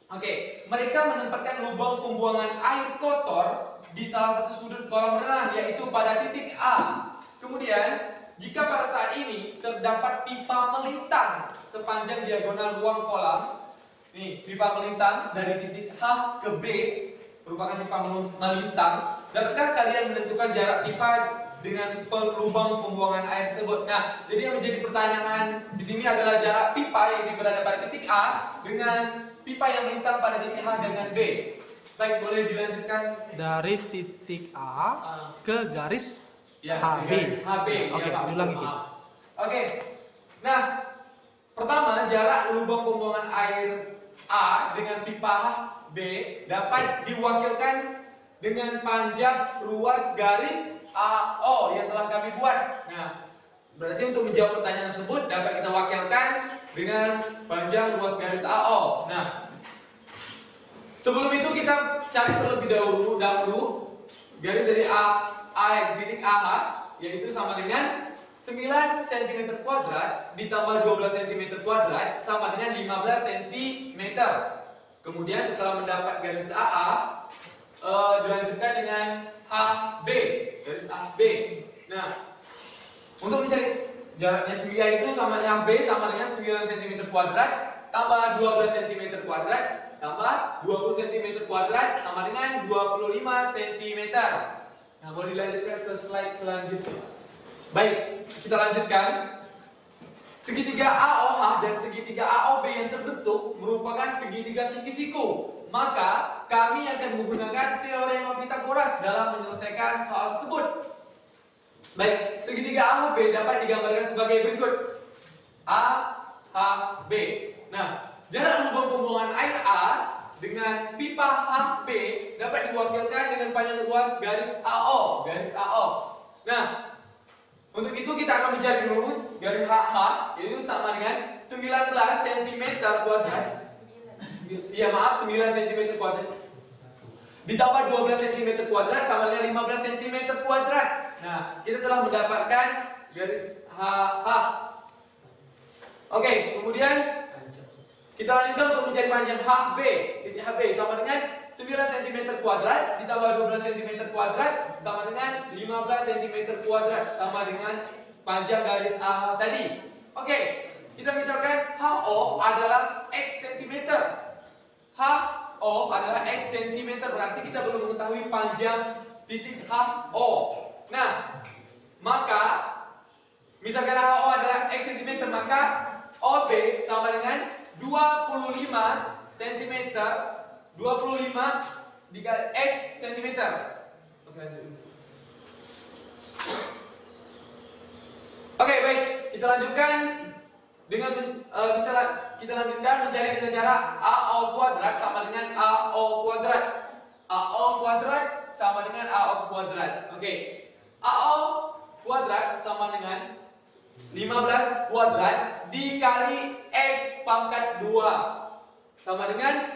Oke, mereka menempatkan lubang pembuangan air kotor di salah satu sudut kolam renang, yaitu pada titik A. Kemudian, jika pada saat ini terdapat pipa melintang sepanjang diagonal ruang kolam, nih pipa melintang dari titik H ke B merupakan pipa melintang, dapatkah kalian menentukan jarak pipa dengan lubang pembuangan air tersebut? Nah, jadi yang menjadi pertanyaan di sini adalah jarak pipa yang berada pada titik A dengan pipa yang melintang pada titik H dengan B. Baik, boleh dilanjutkan Dari titik A ke garis ya, HB. HB. Oke, ya, Pak. diulang itu. Oke. Nah, pertama jarak lubang pembuangan air A dengan pipa B dapat diwakilkan dengan panjang ruas garis AO yang telah kami buat. Nah, berarti untuk menjawab pertanyaan tersebut dapat kita wakilkan dengan panjang ruas garis AO. Nah, sebelum itu kita cari terlebih dahulu garis dari titik AH, yaitu sama dengan 9 cm kuadrat ditambah 12 cm kuadrat sama dengan 15 cm. Kemudian setelah mendapat garis AA, dilanjutkan dengan HB, garis AB. Nah, untuk mencari jaraknya 9 itu sama dengan HB sama dengan 9 cm kuadrat tambah 12 cm kuadrat tambah 20 cm kuadrat sama dengan 25 cm. Nah, boleh dilanjutkan ke slide selanjutnya. Baik, kita lanjutkan. Segitiga AOH dan segitiga AOB yang terbentuk merupakan segitiga siki-siku. Maka kami akan menggunakan teorema Pythagoras dalam menyelesaikan soal tersebut. Baik, segitiga AOB dapat digambarkan sebagai berikut. AHB. Nah, jarak lubang pembuangan air A dengan pipa HB dapat diwakilkan dengan panjang ruas garis AO, Nah, untuk itu kita akan mencari dulu garis HH, yaitu sama dengan 19 cm kuadrat. Iya, maaf, 9 cm kuadrat ditambah 12 cm kuadrat sama dengan 15 cm kuadrat. Nah, kita telah mendapatkan garis HH. Oke, kemudian kita lanjutkan untuk mencari panjang HB. Titik HB sama dengan 9 cm kuadrat ditambah 12 cm kuadrat sama dengan 15 cm kuadrat sama dengan panjang garis AH tadi. Oke, kita misalkan HO adalah X cm. HO adalah X cm, berarti kita belum mengetahui panjang titik HO. Nah, maka misalkan HO adalah X cm, maka OB sama dengan 25 cm 25 dikali X cm. Oke, lanjut. Oke, baik, kita lanjutkan dengan kita lanjutkan mencari dengan cara AO kuadrat sama dengan AO kuadrat. AO kuadrat sama dengan AO kuadrat. Oke. AO kuadrat sama dengan 15 kuadrat dikali X pangkat 2 sama dengan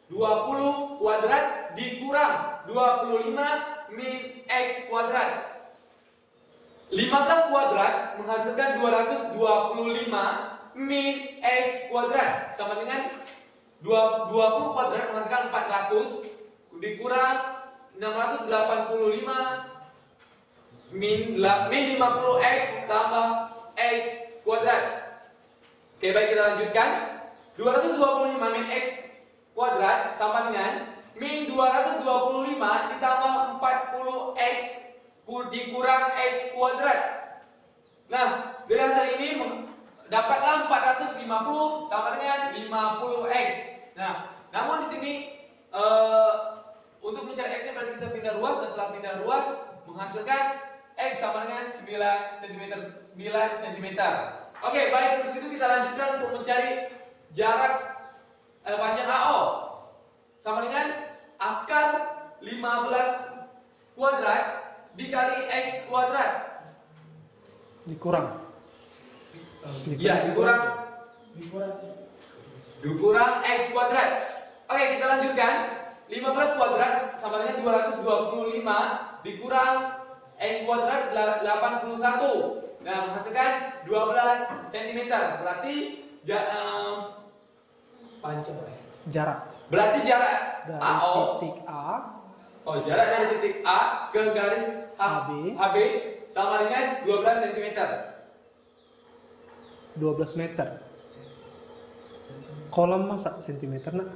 20 kuadrat dikurang 25 min X kuadrat. 15 kuadrat menghasilkan 225 min X kuadrat sama dengan 20 kuadrat menghasilkan 400 dikurang 685 min 50 X tambah X kuadrat. Oke, baik, kita lanjutkan. 225 min X kuadrat sama dengan min 225 ditambah 40 X dikurang X kuadrat. Nah, dari hasil ini dapatlah 450 sama dengan 50 X. Nah, namun di sini pindah ruas dan setelah pindah ruas menghasilkan X sama dengan 9 cm. Oke, baik, untuk itu kita lanjutkan untuk mencari jarak panjang AO sama dengan akar 15 kuadrat dikali X kuadrat. Dikurang. Ya, dikurang X kuadrat. Oke, kita lanjutkan. 15 kuadrat sama dengan 225 dikurang X kuadrat 81. Nah, menghasilkan 12 cm. Berarti panjang. Jarak Berarti jarak dari AO. titik A Jarak dari titik A ke garis HB sama dengan 12 cm. 12 meter. Kolam masa sentimeter nak?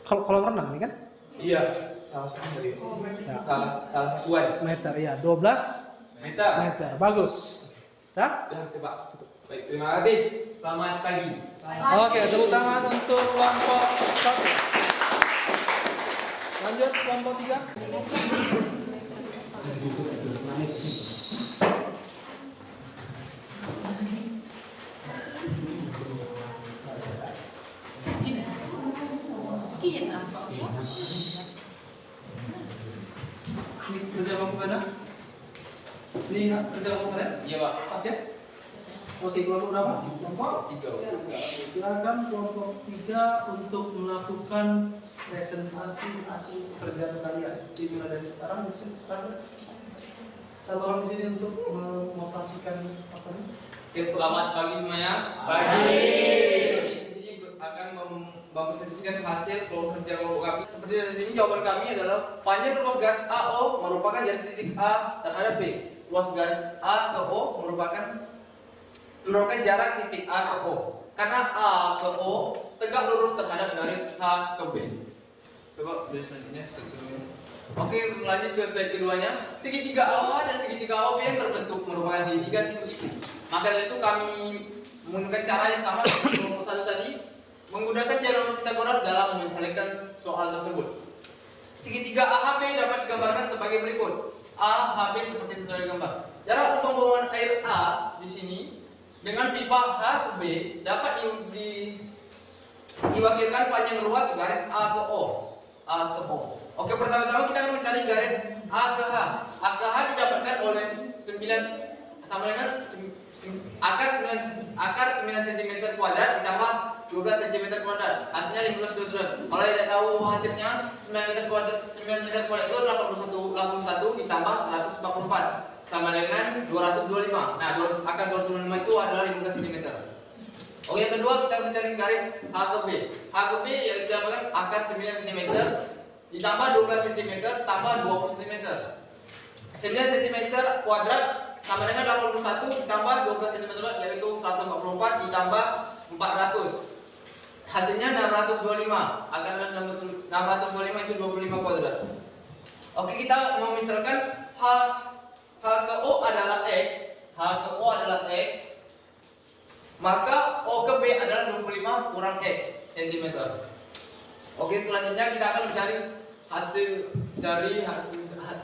Kalau kolam renang nih kan? Iya, salah satu dari salah satuan Meter, ya 12 meter. meter. Bagus. Dah? Ya, coba. Baik, terima kasih. Selamat pagi. Oke, tepuk tangan untuk kelompok 1. Lanjut kelompok 3. Ini kerja kelompok mana? Ini kerja kelompok mana? Iya, Pak. Pas ya? Oke, kelompok berapa? Kelompok 3. Silakan kelompok 3 untuk melakukan presentasi hasil pekerjaan kalian. Dimulai dari sekarang, satu orang di sini untuk mengoperasikan apa ini? Oke, selamat pagi semuanya. Pagi. Kami di sini akan mempresentasikan hasil kerja kelompok kami. Seperti di sini jawaban kami adalah panjang ruas garis AO merupakan dari titik A terhadap B. Ruas garis A ke O merupakan jarak titik A ke O. Karena A ke O tegak lurus terhadap garis H ke B. Coba selanjutnya. Oke, lanjut ke slide keduanya. Segitiga AO dan segitiga AOB yang terbentuk merupakan segitiga siku-siku. Maka dari itu kami menggunakan cara yang sama seperti kelompok 1 tadi, menggunakan teorema Pythagoras dalam menyelesaikan soal tersebut. Segitiga AHB dapat digambarkan sebagai berikut. AHB seperti yang telah digambar. Jarak lubang buangan air A di sini dengan pipa H ke B dapat diwakilkan panjang ruas garis A ke O. Oke, pertama-tama kita akan mencari garis A ke H. A ke H didapatkan oleh 9 sama dengan akar 9 cm kuadrat ditambah 12 cm kuadrat. Hasilnya 15 kuadrat. Kalau tidak tahu hasilnya 9 meter kuadrat itu 81 ditambah 144 sama dengan 225. Nah, akar 225 itu adalah 15 cm. Oke, yang kedua kita mencari garis H ke B. H ke B yang didapatkan akar 9 cm ditambah 12 cm tambah 20 cm. 9 cm kuadrat sama dengan 81 ditambah 12 cm yaitu 144 ditambah 400. Hasilnya 625. Akar 625 itu 25 kuadrat. Oke, kita memisalkan H ke O adalah X. H ke O adalah X. Maka O ke B adalah 25 kurang X cm. Oke, selanjutnya kita akan mencari hasil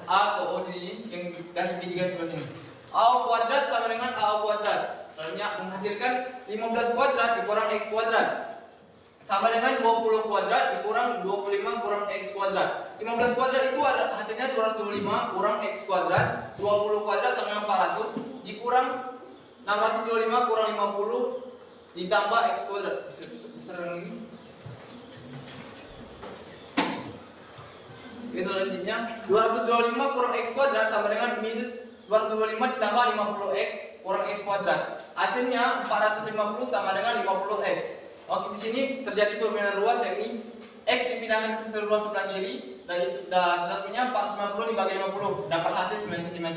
A ke O sini yang dan segitiga sebelah sini. AO kuadrat sama dengan AO kuadrat. Selanjutnya menghasilkan 15 kuadrat dikurang X kuadrat sama dengan 20 kuadrat dikurang 25 kurang X kuadrat. 15 kuadrat itu hasilnya 225 kurang X kuadrat. 20 kuadrat sama dengan 400 dikurang 625 kurang 50 ditambah X kuadrat. Bisa lagi. Oke, selanjutnya 225 kurang X kuadrat sama dengan minus 225 ditambah 50x kurang X kuadrat. Hasilnya 450 sama dengan 50x. Oke, di sini terjadi perpindahan ruas yakni X dipindahkan ke seluruh sebelah kiri dan satunya 450 dibagi 50 dapat hasil 9 cm.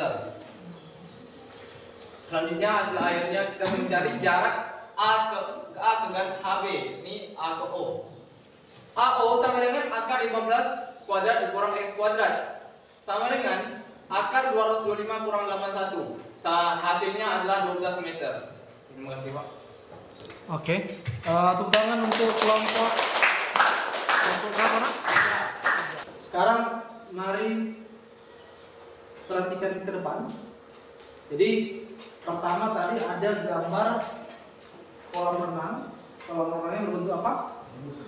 Selanjutnya hasil akhirnya kita mencari jarak A ke garis HB. Ini A ke O. AO sama dengan akar 15 kuadrat dikurang X kuadrat sama dengan akar 225 kurang 81. Hasilnya adalah 12 meter. Terima kasih, Pak. Oke. Tepuk tangan untuk kelompok berapa, Nak? Sekarang mari perhatikan ke depan. Jadi pertama tadi ada gambar kolam renang. Kolam renangnya berbentuk apa?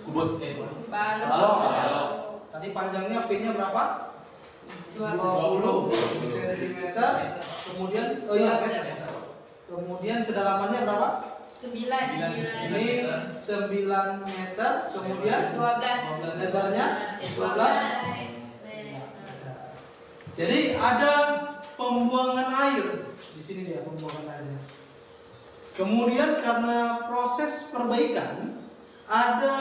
Kubus. Balon. Tadi panjangnya P-nya berapa? 20 cm. Kemudian meter. Kemudian kedalamannya berapa? 9 Ini 9 meter. Kemudian 12 lebarnya 12. Jadi ada pembuangan air di sini dia pembuangan airnya. Kemudian karena proses perbaikan ada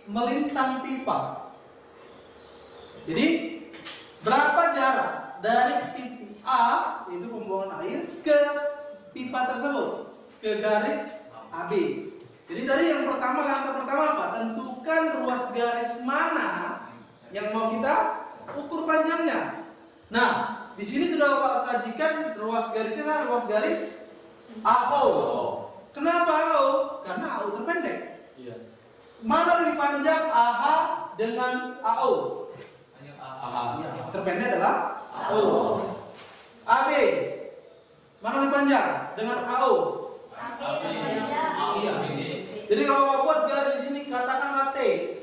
melintang pipa. Jadi berapa jarak dari titik A yaitu pembuangan air ke pipa tersebut ke garis AB. Jadi tadi yang pertama langkah pertama apa? Tentukan ruas garis mana yang mau kita ukur panjangnya. Nah, di sini sudah Bapak sajikan ruas garisnya adalah ruas garis AO. Kenapa AO? karena AU terpendek. Iya. Mana lebih panjang AH dengan AU? Aha. Ya, terpendek adalah AU. AB mana lebih panjang dengan AU? Iya. Jadi kalau Bapak buat garis di sini katakan AT,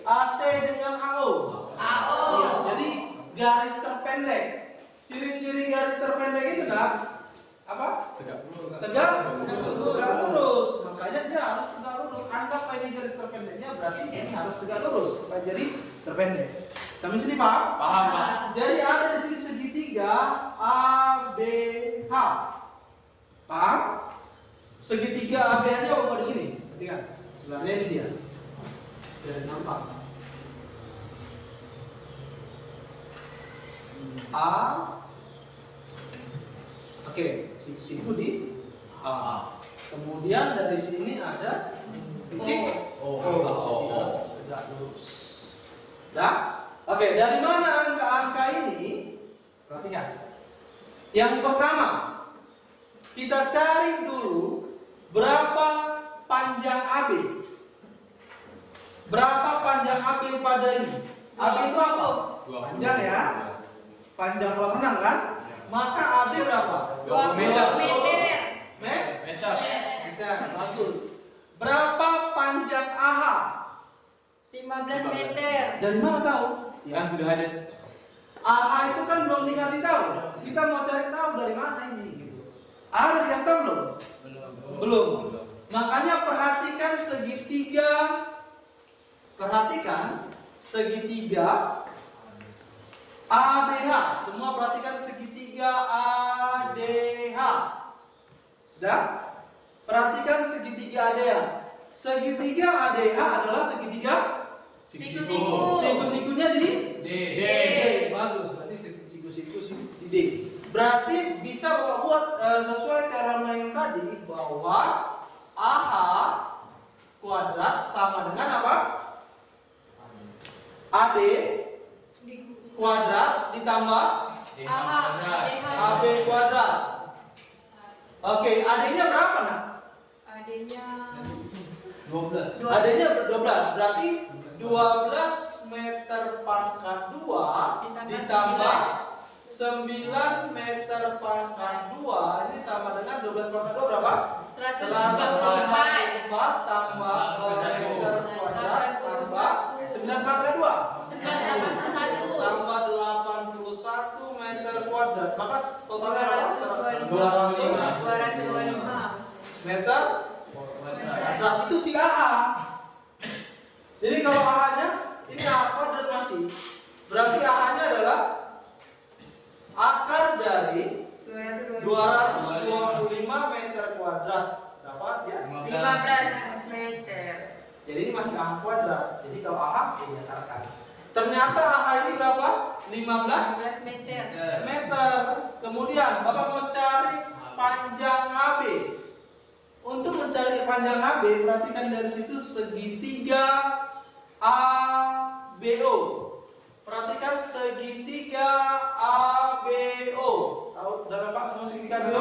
AT dengan AU. Iya, jadi garis terpendek. Ciri-ciri garis terpendek itu nak apa? Tegak lurus. Tegak lurus. Makanya dia harus tegak lurus. Anggap ini garis terpendeknya berarti ini harus tegak lurus supaya jadi terpendek. Sampai sini paham? Paham, Pak. Jadi ada di sini segitiga ABH. Paham? Segitiga ABH-nya apa di sini? Perhatikan. Sebenarnya ini dia. Biar nampak. A. Oke, siku di A. Kemudian dari sini ada titik Oh. tegak lurus. Dah? Oke, dari mana angka-angka ini? Perhatikan. Yang pertama, kita cari dulu berapa panjang AB. Berapa panjang AB pada ini? AB itu apa? Panjang ya. Panjang kolam renang kan? Maka AB berapa? 20 meter. Meter. Bagus. Berapa panjang AH? 15 meter. Dari mana tahu? Kan sudah ada. AH itu kan belum dikasih tahu. Kita mau cari tahu dari mana ini. Gitu. AH udah dikasih tahu belum? Belum. Makanya perhatikan segitiga. Perhatikan segitiga ADH. Semua perhatikan segitiga ADH. Sudah? Perhatikan segitiga ADH. Segitiga ADH adalah segitiga Siku-siku. siku-sikunya di D. D. Bagus. Berarti siku-siku di D. Berarti bisa Bapak buat sesuai teorema yang tadi bahwa AH kuadrat sama dengan apa? AD kuadrat ditambah AB kuadrat. Oke, AD-nya berapa nak? Adanya 12. AD-nya 12. Berarti 12 meter pangkat 2 ditambah 9 meter pangkat 2 ini sama dengan 12 pangkat 2 berapa? 144 tambah meter kuadrat tambah 9 pangkat 2 tambah 81 meter kuadrat. Maka totalnya berapa? 225 meter kuadrat. Itu si AH. Jadi kalau AH-nya ini apa dan masih berarti AH-nya adalah akar dari 225 meter kuadrat. Berapa ya? 15 meter. Jadi ini masih AH kuadrat. Jadi kalau AH ini akarkan. Ternyata AH ini berapa? 15 meter. meter. Kemudian Bapak mau cari panjang AB. Untuk mencari panjang AB, perhatikan dari situ segitiga ABO. Perhatikan segitiga ABO. Tahu dan Bapak semua segitiga ABO?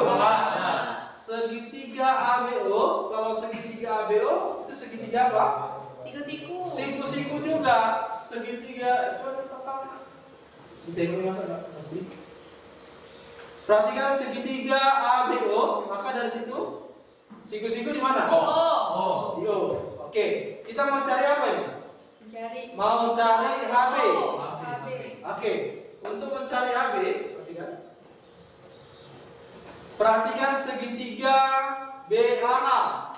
Segitiga ABO. Kalau segitiga ABO itu segitiga apa? Siku-siku. Siku-siku juga. Segitiga itu total Ditengok masa enggak ngerti. Perhatikan segitiga ABO, maka dari situ siku-siku di mana? Oh. Di O. Oke, kita mau cari apa ini? Mencari. Mau cari HB. HB. Oke, untuk mencari HB, perhatikan segitiga BAA.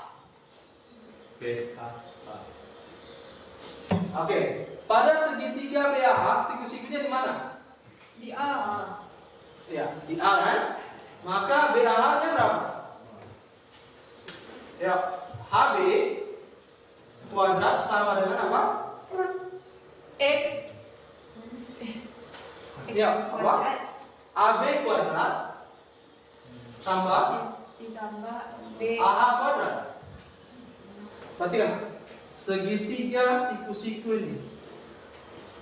Oke, pada segitiga BAA, siku-sikunya di mana? Di A. Ya, di A kan? Maka BAH-nya berapa? Ya, HB kuadrat sama dengan apa? X. Ya, apa? AB kuadrat tambah Ditambah B. AH kuadrat. Perhatikan, segitiga siku-siku ini.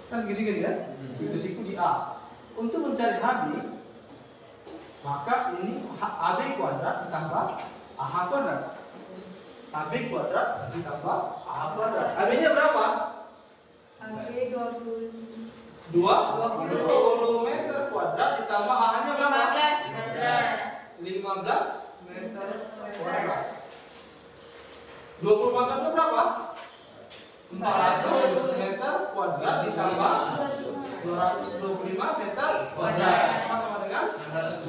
Kan siku-siku ini kan? Siku-siku di A. Untuk mencari HB, maka ini AB kuadrat ditambah AH kuadrat. AB kuadrat ditambah AH kuadrat. AB-nya berapa? AB 20. 20 meter kuadrat ditambah AH-nya berapa? 15. 15 meter kuadrat. 20 pangkatnya berapa? 400 meter kuadrat ditambah 225 meter kuadrat. Apa sama dengan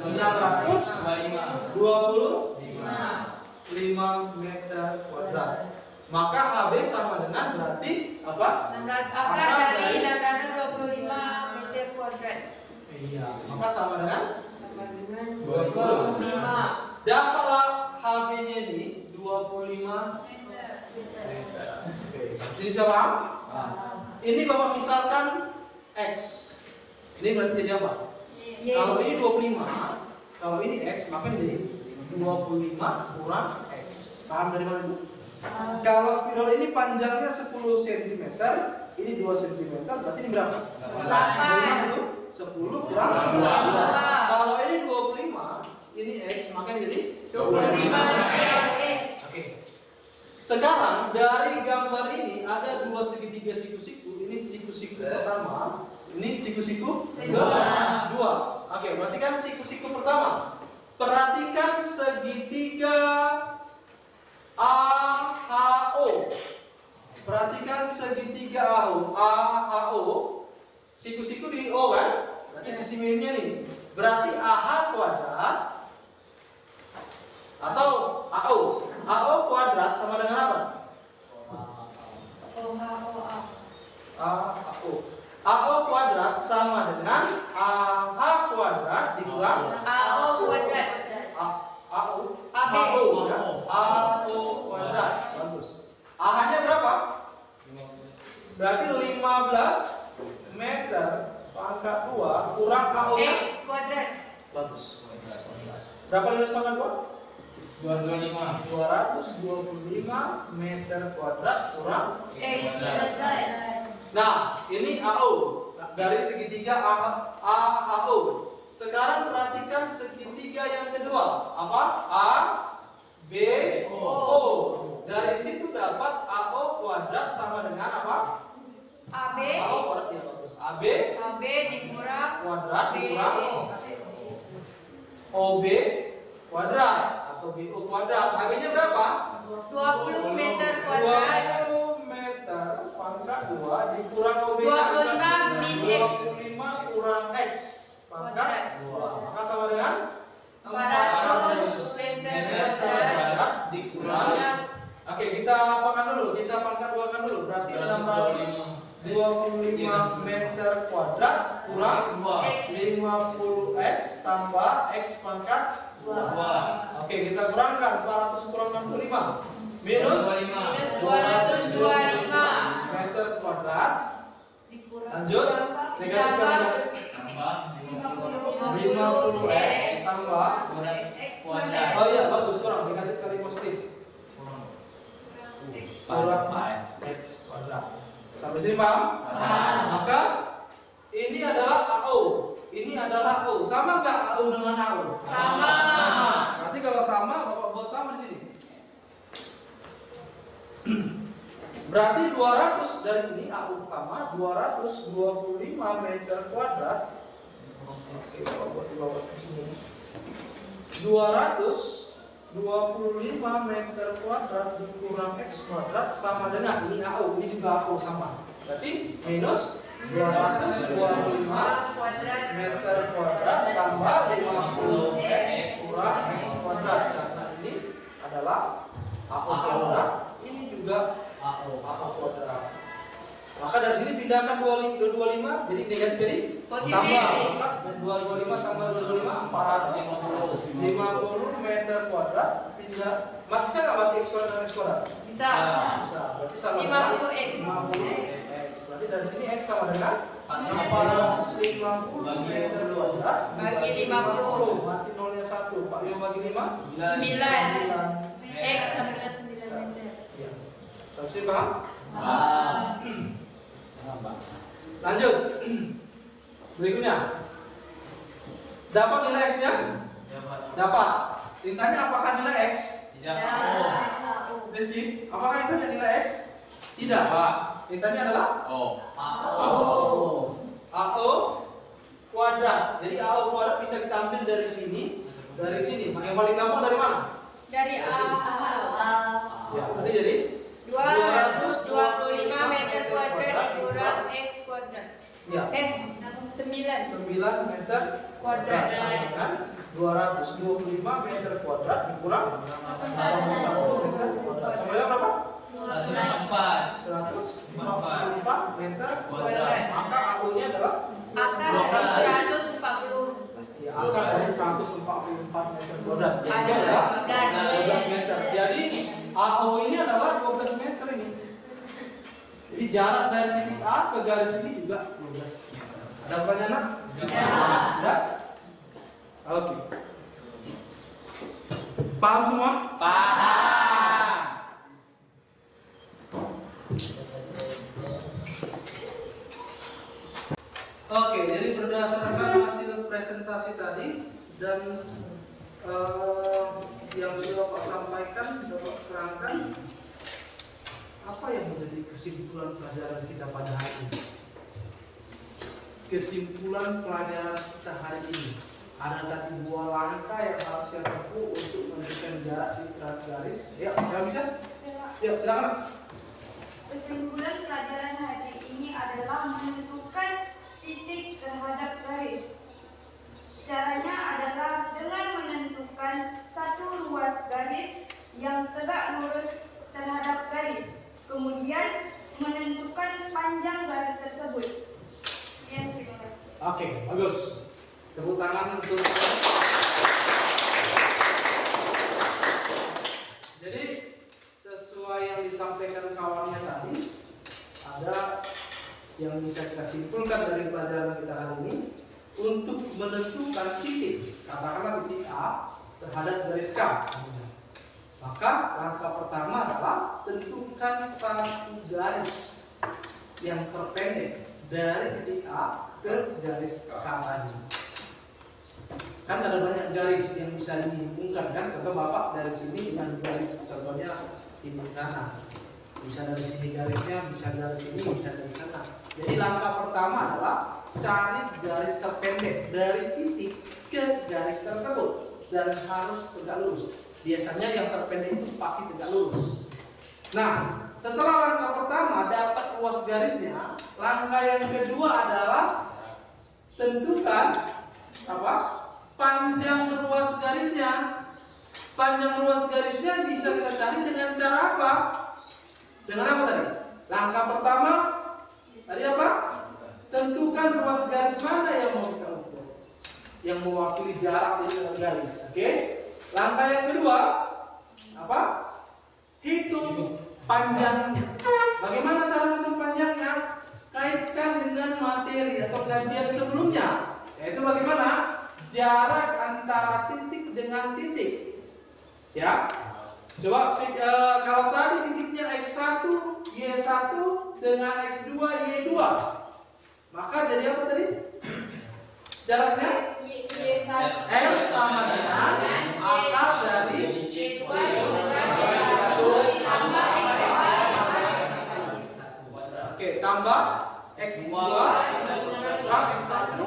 625 meter kuadrat. Maka AB sama dengan berarti apa? 600 akar dari 625 meter kuadrat. Iya, maka sama dengan Sama dengan 25. 25 dapatlah HB-nya ini 25 meter. Oke, jadi kita paham? Ini Bapak misalkan X. Ini berarti jadi apa? Y. Kalau ini 25, kalau ini X, maka ini jadi 25 kurang X. Paham dari mana itu? Kalau spidol ini panjangnya 10 cm, ini 2 cm, berarti ini berapa? 8. Dari mana itu? 10 kurang 2. Kalau ini 25, ini X, maka ini jadi 25 X. Oke. Sekarang dari gambar ini ada dua segitiga siku-siku. Ini siku-siku pertama, ini siku-siku dua. Oke, berarti kan siku-siku pertama. Perhatikan segitiga AHO. Perhatikan segitiga AHO. Siku-siku di O kan? Berarti sisi miringnya nih. Berarti AH kuadrat atau AO. AO kuadrat sama dengan apa? AO. AO kuadrat sama dengan AH kuadrat dikurang AO kuadrat. AO. AB. AO ya. AO kuadrat. Bagus. AH-nya berapa? Berarti 15 meter pangkat 2 kurang AO-nya X kuadrat. bagus. Berapa 15 pangkat 2? 225. 225 meter kuadrat kurang. X kuadrat. Nah, ini AO dari segitiga AHO. Sekarang perhatikan segitiga yang kedua. Apa? A B O. Dari situ dapat AO kuadrat sama dengan apa? AB. AO kuadrat ya bagus. AB AB dikurang kuadrat B. dikurang OB kuadrat atau BO kuadrat. AB-nya berapa? 20 meter kuadrat. 20 meter pangkat 2 dikurang OB 25 min X. 25 kurang X pangkat 2. Maka sama dengan 400 meter kuadrat dikurang. Oke, kita apakan dulu? Kita pangkat 2 kan dulu. Berarti 625 meter kuadrat kurang X. 50X tambah X pangkat 2. Oke, kita kurangkan 400 kurang 65 minus Minus 225 meter kuadrat. dikurang Lanjut, negatif ditambah negatif Tambah 50X tambah. X kuadrat. Oh iya, bagus, kurang negatif kali positif. Kurang X kuadrat. Sampai sini paham? Maka ini adalah AO, ini adalah AO. Sama nggak AO dengan AO? Sama. Berarti kalau sama, Bapak buat sama di sini. Berarti 200 dari ini AO utama 225 meter kuadrat 225 meter kuadrat dikurang X kuadrat sama dengan ini AU, ini juga AU sama. Berarti minus 225 meter kuadrat tambah 50 X kurang X kuadrat. Karena ini adalah AU kuadrat, ini juga AU kuadrat. Maka dari sini pindahkan 225 jadi negatif jadi Positif. tambah. Maka 225 tambah 225 450 meter kuadrat pindah. Bisa nggak berarti X kuadrat dan X kuadrat? Bisa. Bisa. Berarti sama 50X. 50X. Berarti dari sini X sama dengan 450 meter kuadrat Bagi 50. Mati nolnya 1. Pak Leo bagi 5 9. X sama dengan 9 meter. Iya. Sampai paham? Paham. Lanjut. Berikutnya. Dapat nilai X-nya? Dapat. Ditanya apakah nilai X? Tidak. Rizky, apakah ditanya nilai X? Tidak. Ditanya adalah AO kuadrat. Jadi AO kuadrat bisa kita ambil dari sini, dari sini. Yang paling gampang dari mana? Dari A. Ya, berarti jadi 225 meter kuadrat dikurang X kuadrat. ya, 9 9 meter kuadrat. sama dengan 225 meter kuadrat dikurang 81 meter kuadrat. Sama dengan berapa? 144 meter kuadrat. Maka AO-nya adalah Akar dari 140. ya, akar dari 144 meter kuadrat. Jadi Ada adalah 12 12 meter. Jadi AO ini adalah 12 meter ini. Jadi jarak dari titik A ke garis ini juga 12 meter. Ada pertanyaan? Ada? Oke. Paham semua? Oke, jadi berdasarkan hasil presentasi tadi dan yang sudah Pak sampaikan, sudah Pak terangkan, apa yang menjadi kesimpulan pelajaran kita pada hari ini? Kesimpulan pelajaran kita hari ini ada tadi 2 langkah yang harus kita tempuh untuk menentukan jarak di garis. Ya, siapa bisa? Ya, silakan. Kesimpulan pelajaran hari ini adalah menentukan titik terhadap garis. Caranya adalah dengan menentukan satu ruas garis yang tegak lurus terhadap garis. Kemudian menentukan panjang garis tersebut. Sekian, terima kasih. Oke, bagus. Tepuk tangan untuk. Jadi sesuai yang disampaikan kawannya tadi, ada yang bisa kita simpulkan dari pelajaran kita hari ini untuk menentukan titik, katakanlah titik A terhadap garis K. Maka langkah pertama adalah tentukan satu garis yang terpendek dari titik A ke garis K tadi. Kan ada banyak garis yang bisa dihubungkan kan? Contoh Bapak dari sini dengan garis, contohnya ini sana. Bisa dari sini garisnya, bisa dari sini, bisa dari sana. Jadi langkah pertama adalah cari garis terpendek dari titik ke garis tersebut dan harus tegak lurus. Biasanya yang terpendek itu pasti tegak lurus. Nah, setelah langkah pertama dapat ruas garisnya, langkah yang kedua adalah tentukan apa? Panjang ruas garisnya. Panjang ruas garisnya bisa kita cari dengan cara apa? Dengan apa tadi? Langkah pertama tadi apa? Tentukan ruas garis mana yang mau kita ukur, yang mewakili jarak dari garis. Oke? Langkah yang kedua apa? Hitung panjangnya. Bagaimana cara hitung panjangnya? Kaitkan dengan materi atau kajian sebelumnya. Yaitu bagaimana? Jarak antara titik dengan titik. Ya. Coba kalau tadi titiknya X1, Y1 dengan X2, Y2. Maka jadi apa tadi? Jaraknya R sama dengan akar dari Oke, tambah X2 kurang X1.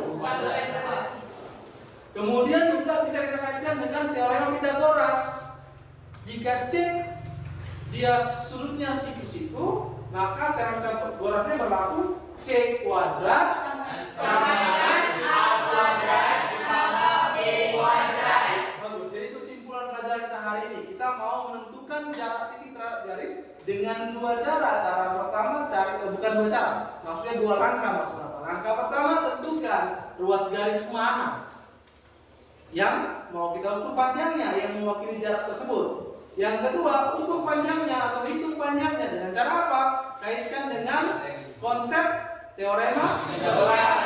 Kemudian juga bisa kita kaitkan dengan teorema Pythagoras. Jika C dia sudutnya siku-siku, maka teorema Pythagorasnya berlaku C kuadrat sama dengan A kuadrat ditambah B kuadrat. Bagus. Jadi itu simpulan pelajaran kita hari ini. Kita mau menentukan jarak titik terhadap garis dengan dua cara. Cara pertama bukan dua cara, maksudnya dua langkah maksudnya. Langkah pertama tentukan ruas garis mana yang mau kita ukur panjangnya yang mewakili jarak tersebut. Yang kedua, ukur panjangnya atau hitung panjangnya dengan cara apa? Kaitkan dengan konsep teorema Pythagoras.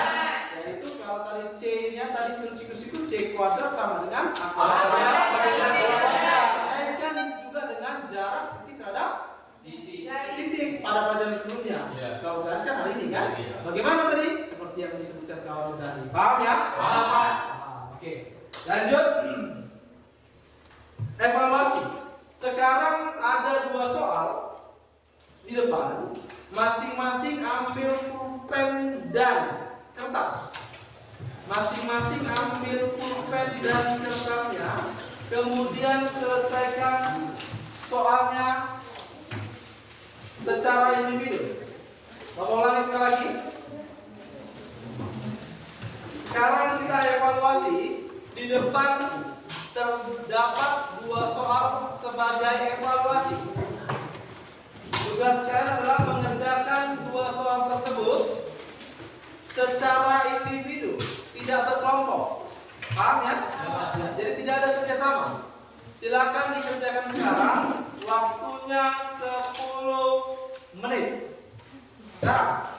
Yaitu kalau tadi C-nya tadi siku-siku C kuadrat sama dengan A kuadrat. Kaitkan juga dengan jarak titik terhadap titik pada pelajaran sebelumnya. Kau jelaskan hari ini kan? Bagaimana tadi? Seperti yang disebutkan kawan tadi. Paham ya? Paham. Oke. Lanjut. Evaluasi. Sekarang ada dua soal di depan. Masing-masing ambil pulpen dan kertas. Masing-masing ambil pulpen dan kertasnya. Kemudian selesaikan soalnya secara individu. Bapak ulangi sekali lagi. Sekarang kita evaluasi. Di depan terdapat dua soal sebagai evaluasi. Tugas kalian adalah mengerjakan dua soal tersebut secara individu, tidak berkelompok. Paham ya? Jadi tidak ada kerjasama. Silakan dikerjakan sekarang. Waktunya 10 menit. Sekarang.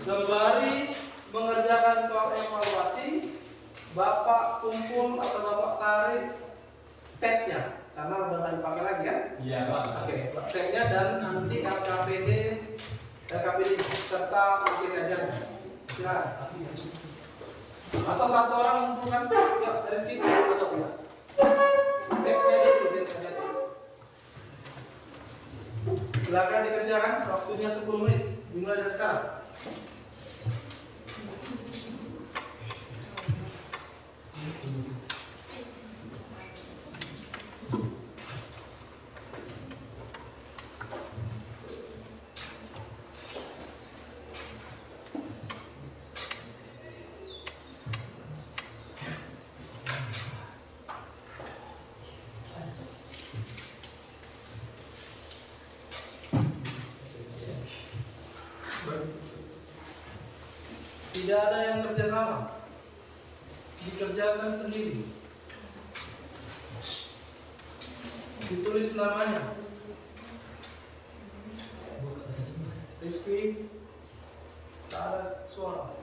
Sembari mengerjakan soal evaluasi, Bapak kumpul atau Bapak tarik tabnya karena udah nggak dipakai lagi kan? Iya, Pak. Oke, tabnya dan nanti LKPD serta paket ajarnya. Silakan. Atau satu orang mengumpulkan, ya Rizky atau tidak? Tabnya aja dulu biar kita lihat. Silakan dikerjakan. Waktunya 10 menit. Dimulai dari sekarang. Tidak ada yang kerjasama, dikerjakan sendiri. Ditulis namanya. Rizky, tarik suara.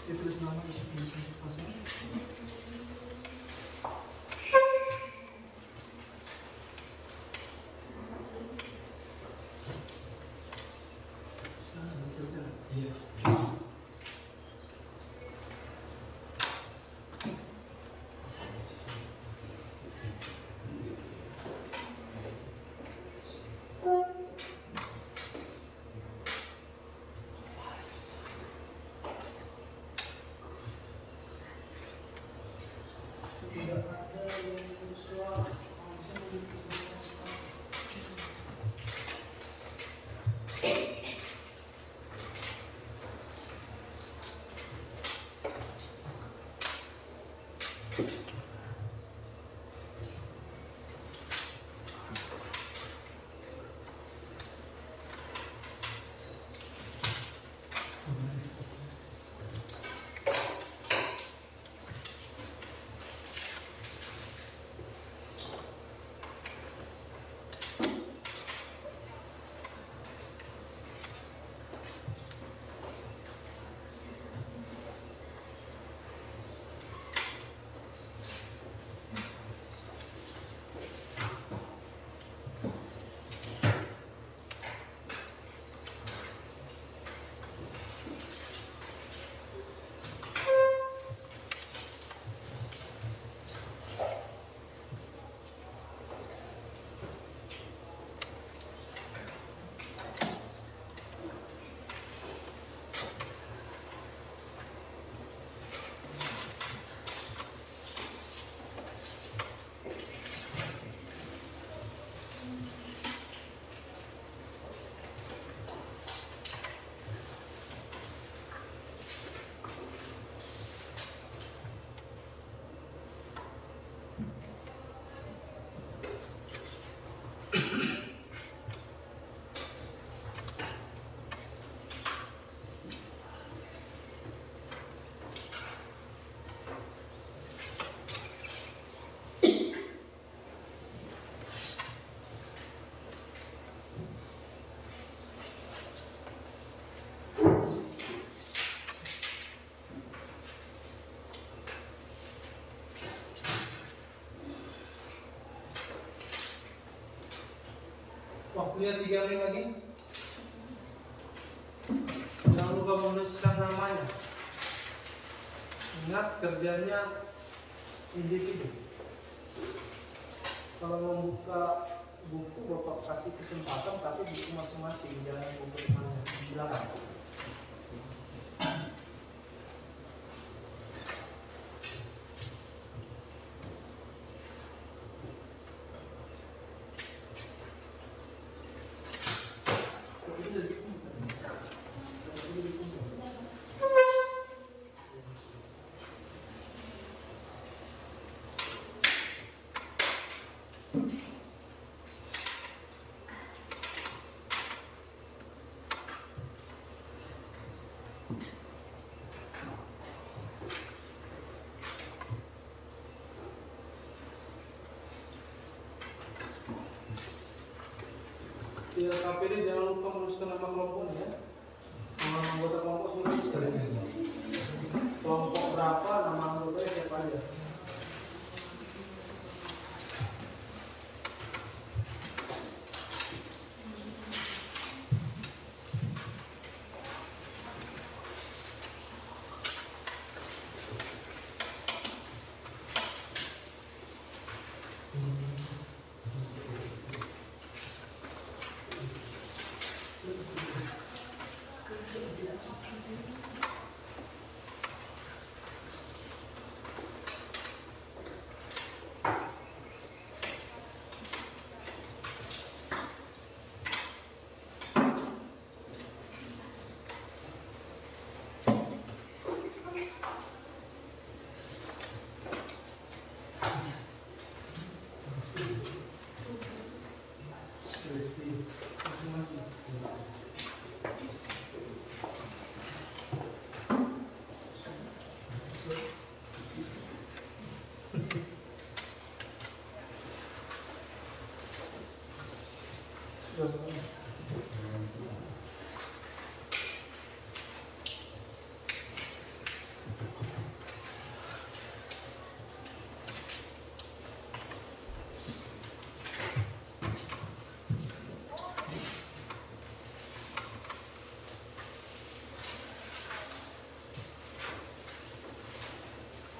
Ditulis nama di sini. Waktunya 3 menit lagi. Jangan lupa menuliskan namanya. Ingat kerjanya individu. Kalau membuka buku, Bapak kasih kesempatan, tapi buku masing-masing, jangan buku temannya. Silakan. Di KPD jangan lupa menuliskan nama kelompoknya ya. Nama anggota kelompok semua tuliskan. Kelompok berapa, nama anggotanya siapa aja.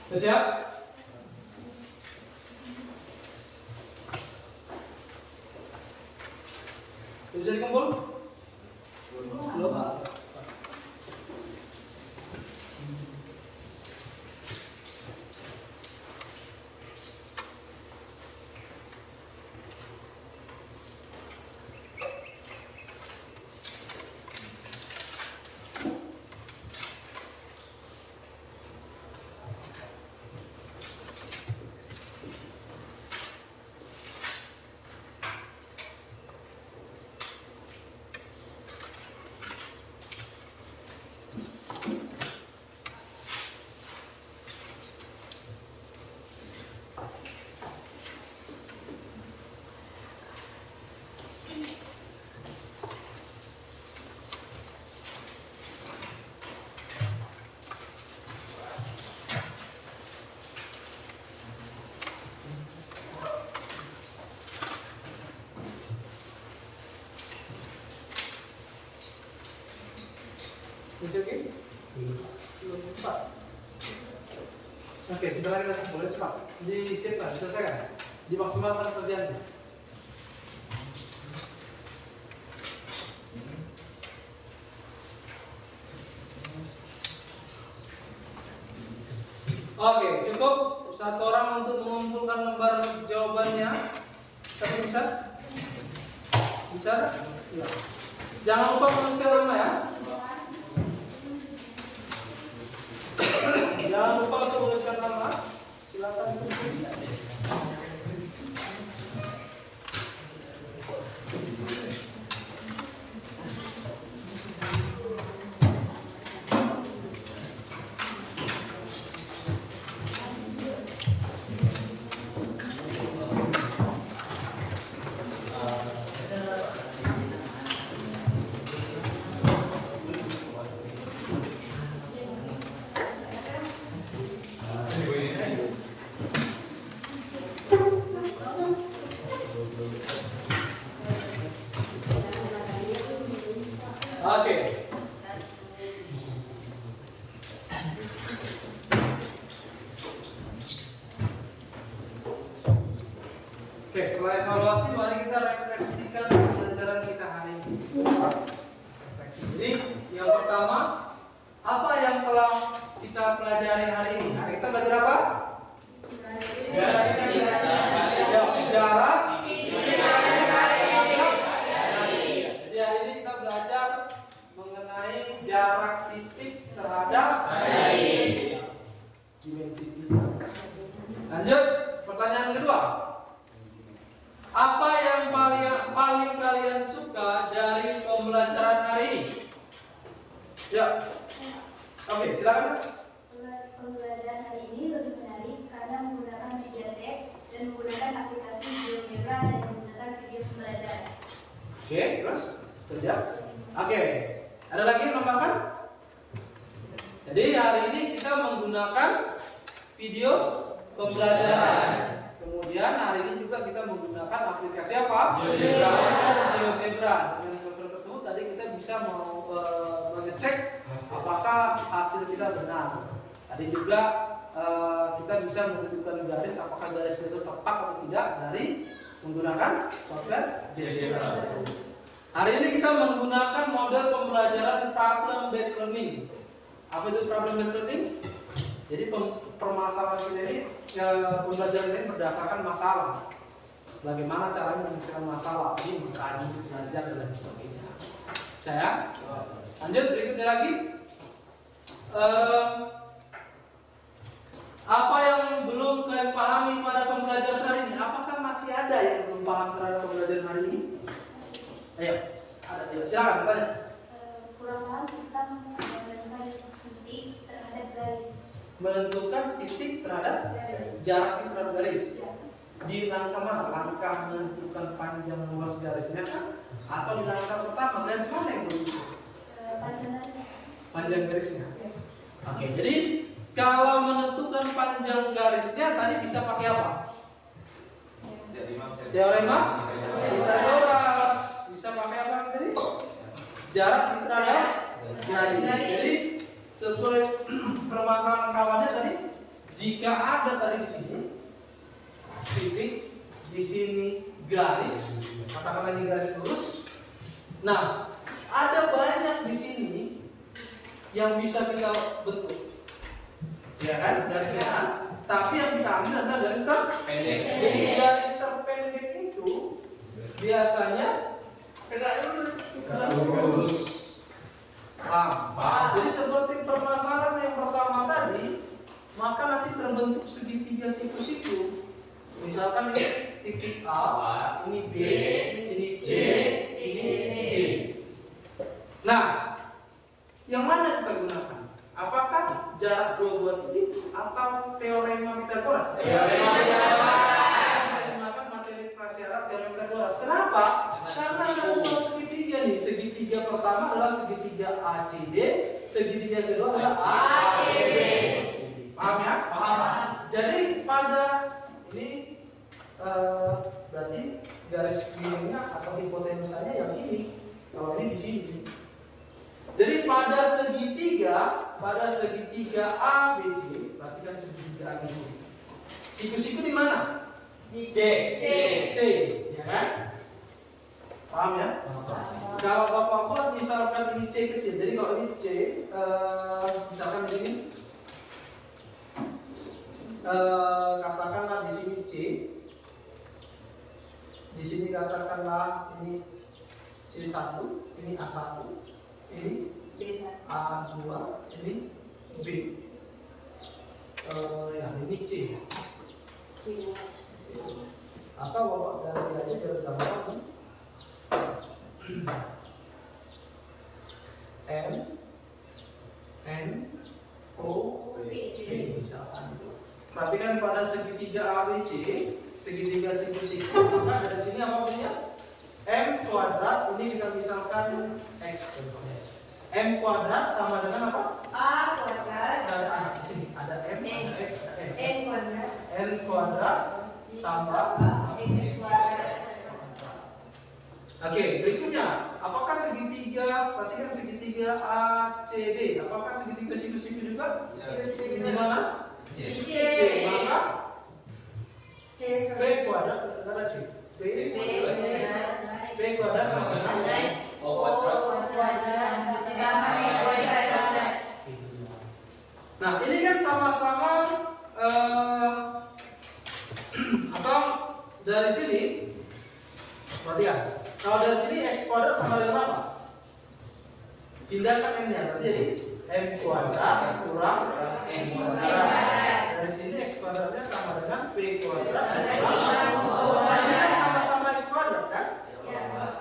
Sudah siap? Bisa dikumpul? Belum? Bisa oke? Belum cepat. Oke, kita lagi boleh cepat. Disiapkan, selesaikan. Dimaksimalkan kerjaannya. Oke, cukup satu orang untuk mengumpulkan lembar jawabannya. Satu bisa? Bisa? Ya. Jangan lupa menuliskan nama ya. Jangan lupa untuk menuliskan nama. Silakan. setelah evaluasi mari kita refleksikan pembelajaran kita hari ini. Refleksi. Jadi yang pertama, apa yang telah kita pelajari hari ini? Hari kita belajar apa? Jarak. Jadi hari ini kita belajar mengenai jarak titik terhadap dimensi titik. Lanjut, pertanyaan kedua. Apa yang paling kalian suka dari pembelajaran hari ini? Ya. Oke, silakan. Pembelajaran hari ini lebih menarik karena menggunakan MediaTek dan menggunakan aplikasi GeoGebra dan menggunakan video pembelajaran. Oke, terus kerja. Oke, ada lagi yang menambahkan? Jadi hari ini kita menggunakan video pembelajaran. Kemudian hari ini juga kita menggunakan aplikasi apa? GeoGebra. Dengan software tersebut tadi kita bisa mengecek apakah hasil kita benar. Tadi juga kita bisa menentukan garis apakah garis itu tepat atau tidak dari menggunakan software GeoGebra. Hari ini kita menggunakan model pembelajaran problem based learning. Apa itu problem based learning? Jadi permasalahan kita ini pembelajaran ini berdasarkan masalah. Bagaimana caranya menyelesaikan masalah? Ini mengkaji, belajar dan lain sebagainya. Saya lanjut berikutnya lagi. Apa yang belum kalian pahami pada pembelajaran hari ini? Apakah masih ada yang belum paham terhadap pembelajaran hari ini? Ayo, ada. Silakan tanya. Kurang paham tentang menentukan titik terhadap garis. Menentukan titik terhadap jarak titik terhadap garis. Di langkah mana? Langkah menentukan panjang luas garisnya kan? Atau di langkah pertama garis mana yang begitu? Panjang garisnya. Oke, jadi kalau menentukan panjang garisnya tadi bisa pakai apa? Teorema Pythagoras. Bisa pakai apa tadi? Jarak titik terhadap garis. Jadi sesuai permasalahan kawannya tadi, jika ada tadi di sini titik, di sini garis, katakanlah ini garis lurus. Nah, ada banyak di sini yang bisa kita bentuk, ya kan, garisnya. Tapi yang kita ambil adalah garis terpendek. Jadi garis terpendek itu biasanya tegak lurus. Paham? Jadi seperti permasalahan yang pertama tadi, maka nanti terbentuk segitiga siku-siku. Misalkan ini titik A, ini B, ini C, ini D. Nah, yang mana kita gunakan? Apakah jarak dua buah titik atau teorema Pythagoras? Teorema Pythagoras. Kita gunakan materi prasyarat teorema Pythagoras. Kenapa? Karena ada dua segitiga nih. Segitiga pertama adalah segitiga ACD, segitiga kedua adalah AEB. Paham ya? Paham. Jadi pada ini berarti garis miringnya atau hipotenusanya yang ini. Kalau ini di sini. Jadi pada segitiga ABC, perhatikan segitiga ABC. Siku-siku di mana? Di C, ya kan? Paham ya? Kalau Bapak buat misalkan ini C kecil, jadi kalau ini C, misalkan di sini, katakanlah di sini C, di sini katakanlah ini C1, ini A1, ini A2, ini B. Ya ini C. Atau Bapak ganti aja biar gampang. N O P misalkan. Perhatikan pada segitiga ABC, segitiga siku-siku, maka dari sini apa punya? M kuadrat, ini kita misalkan X contohnya. M kuadrat sama dengan apa? A kuadrat. Ada anak di sini, ada M, ada X, ada N. N kuadrat. N kuadrat tambah X kuadrat. Oke, berikutnya, apakah segitiga, perhatikan segitiga ACD, apakah segitiga siku-siku juga? Siku-siku Di mana? Di C. Maka C. V kuadrat adalah C. P kuadrat sama dengan O kuadrat. Nah, ini kan sama-sama atau dari sini perhatikan. Kalau dari sini x kuadrat sama dengan apa? Pindahkan n-nya, berarti jadi m kuadrat kurang n kuadrat. Dari sini x kuadratnya sama dengan p kuadrat kurang. Ini kan sama-sama x kuadrat kan?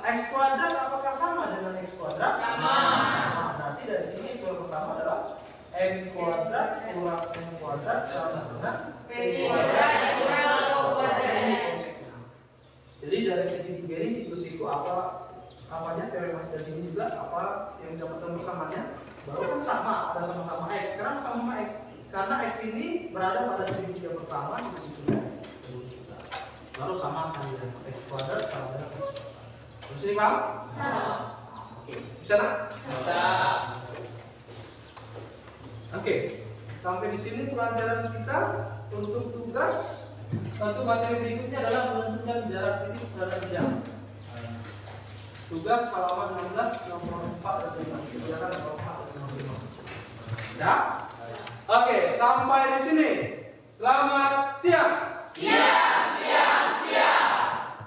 X kuadrat apakah sama dengan x kuadrat? Sama. Nah, berarti dari sini x pertama adalah m kuadrat kurang n kuadrat sama dengan p kuadrat kurang o kuadrat. Ini konsepnya. Jadi dari segitiga ini siku-siku apanya teorema dari sini juga apa yang didapatkan bersamanya baru kan sama, ada sama-sama x. Sekarang sama x karena x ini berada pada segitiga pertama, siku-sikunya baru sama kan ya, x kuadrat sama dengan x kuadrat. Terus ini paham? Sama. Oke, bisa tak? Bisa. Oke, sampai di sini pelajaran kita. Untuk tugas, tentu materi berikutnya adalah menentukan jarak titik pada bidang. Tugas halaman 16, nomor 4 dan 5. Silakan nomor 4 dan nomor 5. Ya? Oke, sampai di sini. Selamat